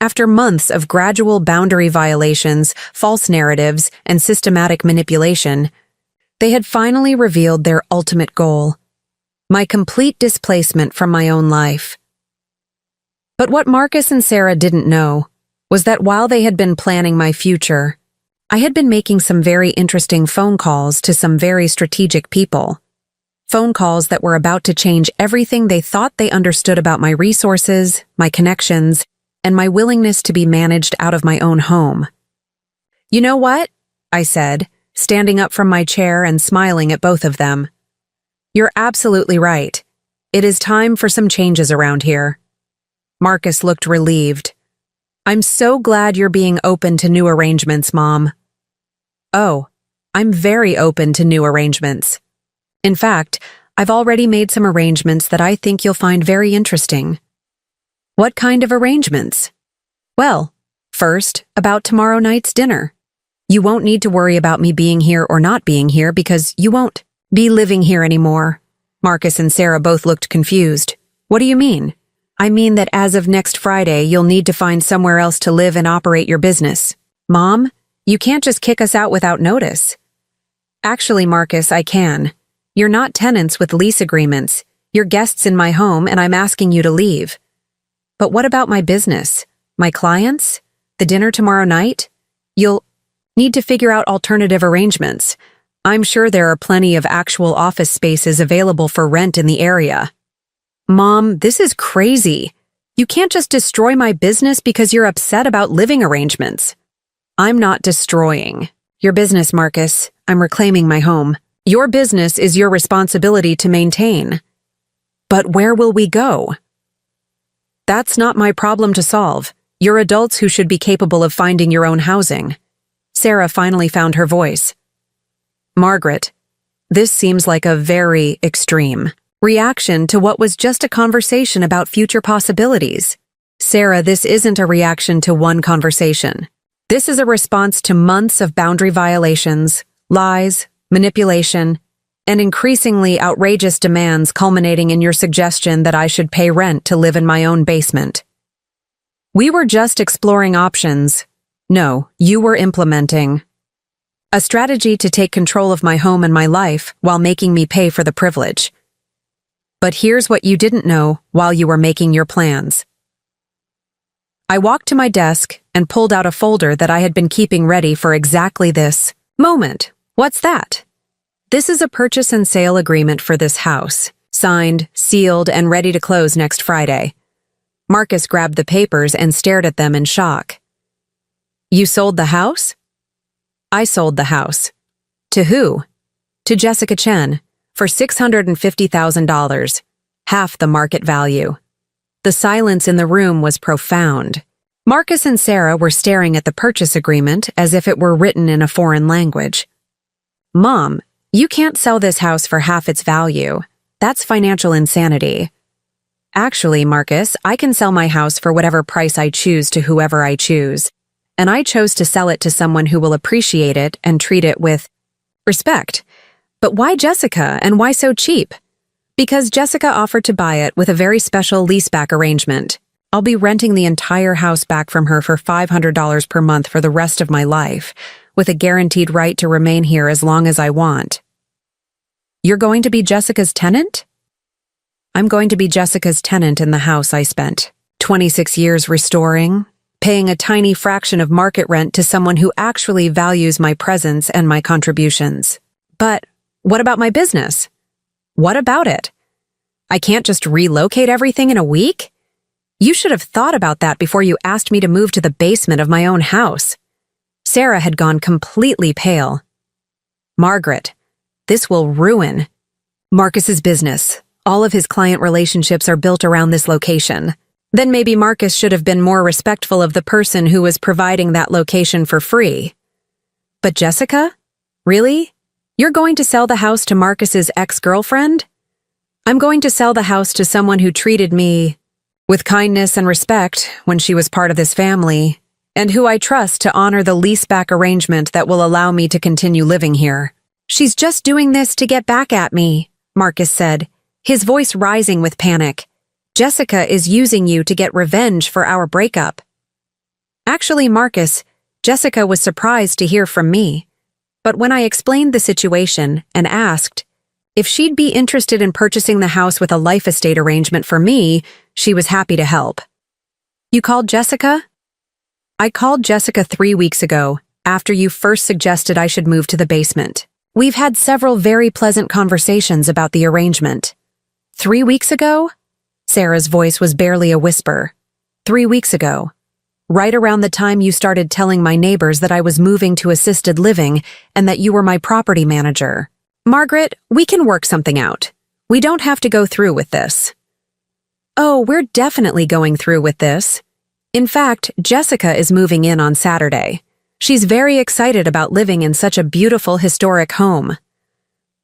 After months of gradual boundary violations, false narratives, and systematic manipulation, they had finally revealed their ultimate goal: my complete displacement from my own life. But what Marcus and Sarah didn't know was that while they had been planning my future, I had been making some very interesting phone calls to some very strategic people. Phone calls that were about to change everything they thought they understood about my resources, my connections, and my willingness to be managed out of my own home. "You know what?" I said, standing up from my chair and smiling at both of them. "You're absolutely right. It is time for some changes around here." Marcus looked relieved. "I'm so glad you're being open to new arrangements, Mom." "Oh, I'm very open to new arrangements. In fact, I've already made some arrangements that I think you'll find very interesting." "What kind of arrangements?" "Well, first, about tomorrow night's dinner. You won't need to worry about me being here or not being here because you won't be living here anymore." Marcus and Sarah both looked confused. "What do you mean?" "I mean that as of next Friday, you'll need to find somewhere else to live and operate your business." "Mom, you can't just kick us out without notice." "Actually, Marcus, I can. You're not tenants with lease agreements. You're guests in my home, and I'm asking you to leave." "But what about my business? My clients? The dinner tomorrow night? You'll need to figure out alternative arrangements. I'm sure there are plenty of actual office spaces available for rent in the area." "Mom, this is crazy. You can't just destroy my business because you're upset about living arrangements." "I'm not destroying your business, Marcus. I'm reclaiming my home. Your business is your responsibility to maintain." "But where will we go?" "That's not my problem to solve. You're adults who should be capable of finding your own housing." Sarah finally found her voice. "Margaret, this seems like a very extreme reaction to what was just a conversation about future possibilities." "Sarah, this isn't a reaction to one conversation. This is a response to months of boundary violations, lies, manipulation, and increasingly outrageous demands culminating in your suggestion that I should pay rent to live in my own basement. We were just exploring options. No, you were implementing a strategy to take control of my home and my life while making me pay for the privilege. But here's what you didn't know while you were making your plans." I walked to my desk and pulled out a folder that I had been keeping ready for exactly this moment. "What's that?" "This is a purchase and sale agreement for this house, signed, sealed, and ready to close next Friday." Marcus grabbed the papers and stared at them in shock. "You sold the house?" "I sold the house." "To who?" "To Jessica Chen, for $650,000, half the market value." The silence in the room was profound. Marcus and Sarah were staring at the purchase agreement as if it were written in a foreign language. "Mom, you can't sell this house for half its value. That's financial insanity." "Actually, Marcus, I can sell my house for whatever price I choose to whoever I choose. And I chose to sell it to someone who will appreciate it and treat it with respect. But why Jessica, and why so cheap?" "Because Jessica offered to buy it with a very special leaseback arrangement. I'll be renting the entire house back from her for $500 per month for the rest of my life, with a guaranteed right to remain here as long as I want." "You're going to be Jessica's tenant?" "I'm going to be Jessica's tenant in the house I spent 26 years restoring, paying a tiny fraction of market rent to someone who actually values my presence and my contributions." "But what about my business?" "What about it? I can't just relocate everything in a week? You should have thought about that before you asked me to move to the basement of my own house." Sarah had gone completely pale. "Margaret, this will ruin Marcus's business. All of his client relationships are built around this location. Then maybe Marcus should have been more respectful of the person who was providing that location for free." "But Jessica? Really? You're going to sell the house to Marcus's ex-girlfriend?" "I'm going to sell the house to someone who treated me with kindness and respect when she was part of this family, and who I trust to honor the leaseback arrangement that will allow me to continue living here." "She's just doing this to get back at me," Marcus said, his voice rising with panic. "Jessica is using you to get revenge for our breakup." Actually, Marcus, Jessica was surprised to hear from me. But when I explained the situation and asked if she'd be interested in purchasing the house with a life estate arrangement for me, she was happy to help. You called Jessica? I called Jessica 3 weeks ago, after you first suggested I should move to the basement. We've had several very pleasant conversations about the arrangement. 3 weeks ago? Sarah's voice was barely a whisper. 3 weeks ago. Right around the time you started telling my neighbors that I was moving to assisted living and that you were my property manager. Margaret, we can work something out. We don't have to go through with this. Oh, we're definitely going through with this. In fact, Jessica is moving in on Saturday. She's very excited about living in such a beautiful historic home.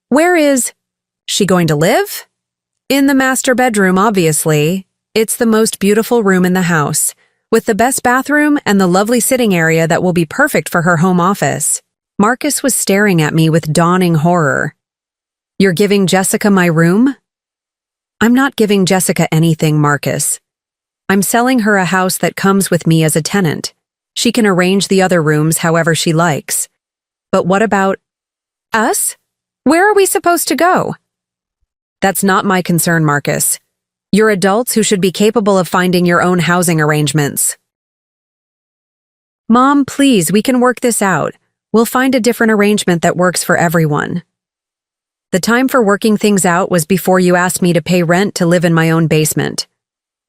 Where is she going to live? In the master bedroom, obviously. It's the most beautiful room in the house, with the best bathroom and the lovely sitting area that will be perfect for her home office. Marcus was staring at me with dawning horror. You're giving Jessica my room? I'm not giving Jessica anything, Marcus. I'm selling her a house that comes with me as a tenant. She can arrange the other rooms however she likes. But what about us? Where are we supposed to go? That's not my concern, Marcus. You're adults who should be capable of finding your own housing arrangements. Mom, please, we can work this out. We'll find a different arrangement that works for everyone. The time for working things out was before you asked me to pay rent to live in my own basement.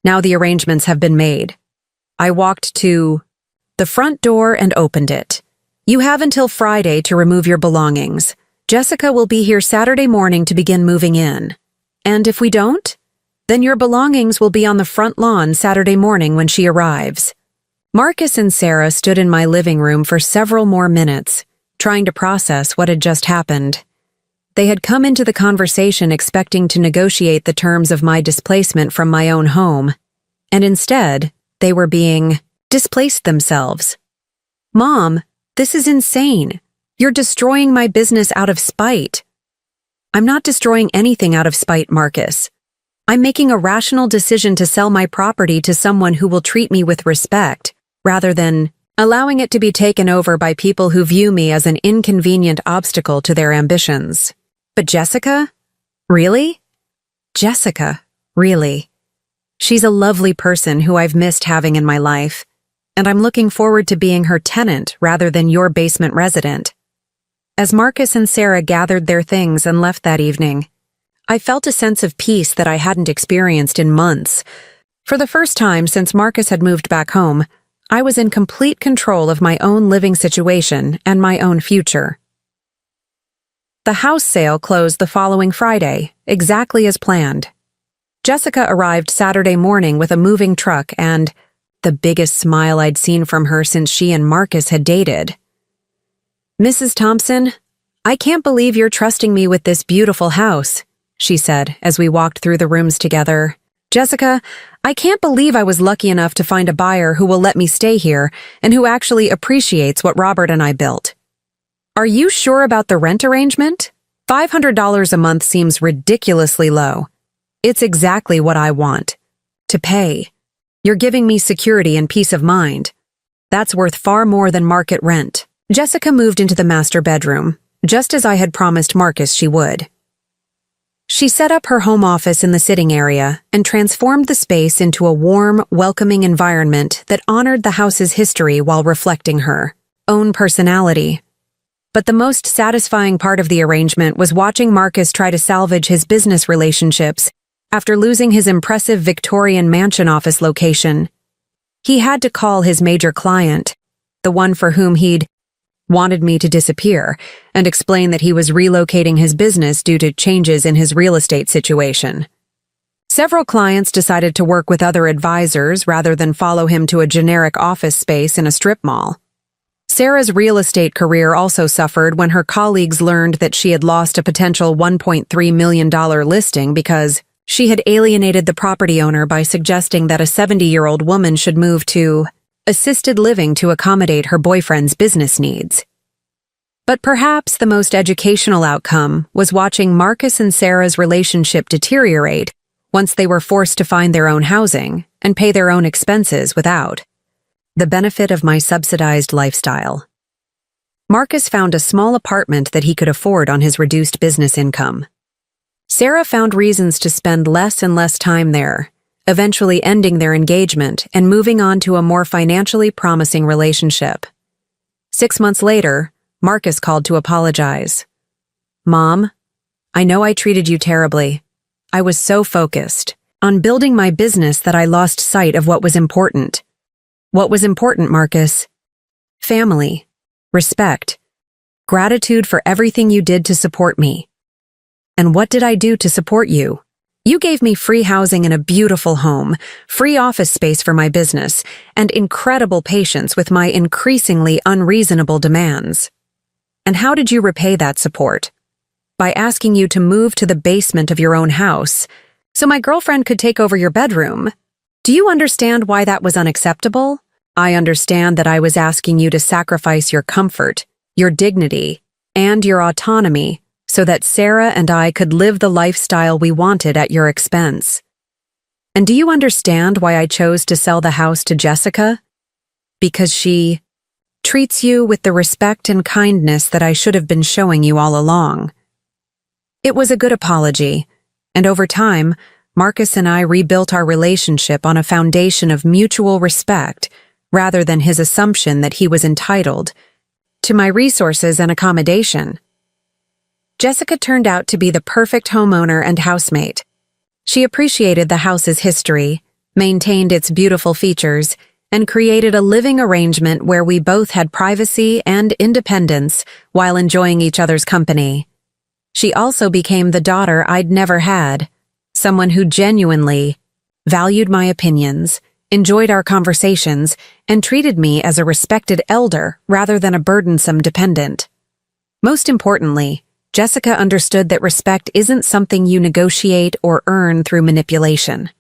Now the arrangements have been made. I walked to the front door and opened it. You have until Friday to remove your belongings. Jessica will be here Saturday morning to begin moving in. And if we don't, then your belongings will be on the front lawn Saturday morning when she arrives. Marcus and Sarah stood in my living room for several more minutes, trying to process what had just happened. They had come into the conversation expecting to negotiate the terms of my displacement from my own home, and instead, they were being displaced themselves. Mom, this is insane. You're destroying my business out of spite. I'm not destroying anything out of spite, Marcus. I'm making a rational decision to sell my property to someone who will treat me with respect, rather than allowing it to be taken over by people who view me as an inconvenient obstacle to their ambitions. But Jessica? Really? Jessica, really. She's a lovely person who I've missed having in my life, and I'm looking forward to being her tenant rather than your basement resident. As Marcus and Sarah gathered their things and left that evening, I felt a sense of peace that I hadn't experienced in months. For the first time since Marcus had moved back home, I was in complete control of my own living situation and my own future. The house sale closed the following Friday, exactly as planned. Jessica arrived Saturday morning with a moving truck and the biggest smile I'd seen from her since she and Marcus had dated. Mrs. Thompson, I can't believe you're trusting me with this beautiful house, she said as we walked through the rooms together. Jessica, I can't believe I was lucky enough to find a buyer who will let me stay here and who actually appreciates what Robert and I built. Are you sure about the rent arrangement? $500 a month seems ridiculously low. It's exactly what I want. To pay. You're giving me security and peace of mind. That's worth far more than market rent. Jessica moved into the master bedroom, just as I had promised Marcus she would. She set up her home office in the sitting area and transformed the space into a warm, welcoming environment that honored the house's history while reflecting her own personality. But the most satisfying part of the arrangement was watching Marcus try to salvage his business relationships after losing his impressive Victorian mansion office location. He had to call his major client, the one for whom he'd wanted me to disappear, and explain that he was relocating his business due to changes in his real estate situation. Several clients decided to work with other advisors rather than follow him to a generic office space in a strip mall. Sarah's real estate career also suffered when her colleagues learned that she had lost a potential $1.3 million listing because she had alienated the property owner by suggesting that a 70-year-old woman should move to assisted living to accommodate her boyfriend's business needs. But perhaps the most educational outcome was watching Marcus and Sarah's relationship deteriorate once they were forced to find their own housing and pay their own expenses without. The benefit of my subsidized lifestyle. Marcus found a small apartment that he could afford on his reduced business income. Sarah found reasons to spend less and less time there, eventually ending their engagement and moving on to a more financially promising relationship. 6 months later, Marcus called to apologize. "Mom, I know I treated you terribly. I was so focused on building my business that I lost sight of what was important." What was important, Marcus? Family, respect, gratitude for everything you did to support me. And what did I do to support you? You gave me free housing in a beautiful home, free office space for my business, and incredible patience with my increasingly unreasonable demands. And how did you repay that support? By asking you to move to the basement of your own house, so my girlfriend could take over your bedroom. Do you understand why that was unacceptable? I understand that I was asking you to sacrifice your comfort, your dignity, and your autonomy so that Sarah and I could live the lifestyle we wanted at your expense. And do you understand why I chose to sell the house to Jessica? Because she treats you with the respect and kindness that I should have been showing you all along. It was a good apology, and over time, Marcus and I rebuilt our relationship on a foundation of mutual respect rather than his assumption that he was entitled to my resources and accommodation. Jessica turned out to be the perfect homeowner and housemate. She appreciated the house's history, maintained its beautiful features, and created a living arrangement where we both had privacy and independence while enjoying each other's company. She also became the daughter I'd never had, someone who genuinely valued my opinions, enjoyed our conversations, and treated me as a respected elder rather than a burdensome dependent. Most importantly, Jessica understood that respect isn't something you negotiate or earn through manipulation.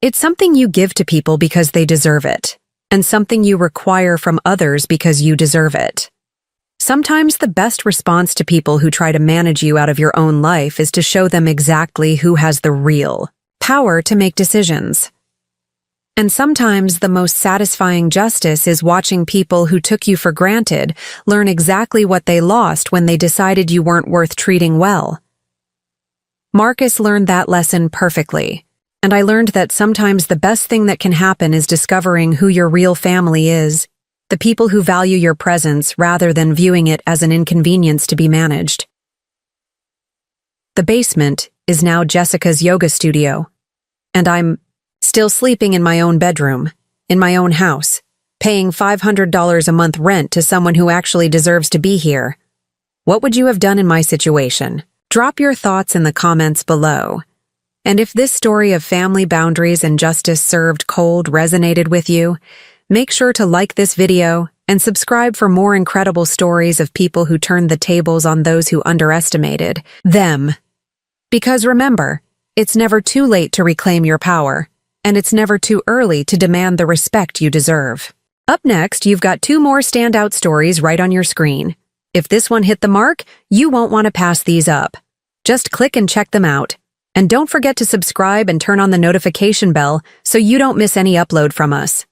It's something you give to people because they deserve it, and something you require from others because you deserve it. Sometimes the best response to people who try to manage you out of your own life is to show them exactly who has the real power to make decisions. And sometimes the most satisfying justice is watching people who took you for granted learn exactly what they lost when they decided you weren't worth treating well. Marcus learned that lesson perfectly, and I learned that sometimes the best thing that can happen is discovering who your real family is, the people who value your presence rather than viewing it as an inconvenience to be managed. The basement is now Jessica's yoga studio, and I'm still sleeping in my own bedroom, in my own house, paying $500 a month rent to someone who actually deserves to be here. What would you have done in my situation? Drop your thoughts in the comments below. And if this story of family boundaries and justice served cold resonated with you, make sure to like this video and subscribe for more incredible stories of people who turned the tables on those who underestimated them. Because remember, it's never too late to reclaim your power. And it's never too early to demand the respect you deserve. Up next, you've got 2 more standout stories right on your screen. If this one hit the mark, you won't want to pass these up. Just click and check them out. And don't forget to subscribe and turn on the notification bell so you don't miss any upload from us.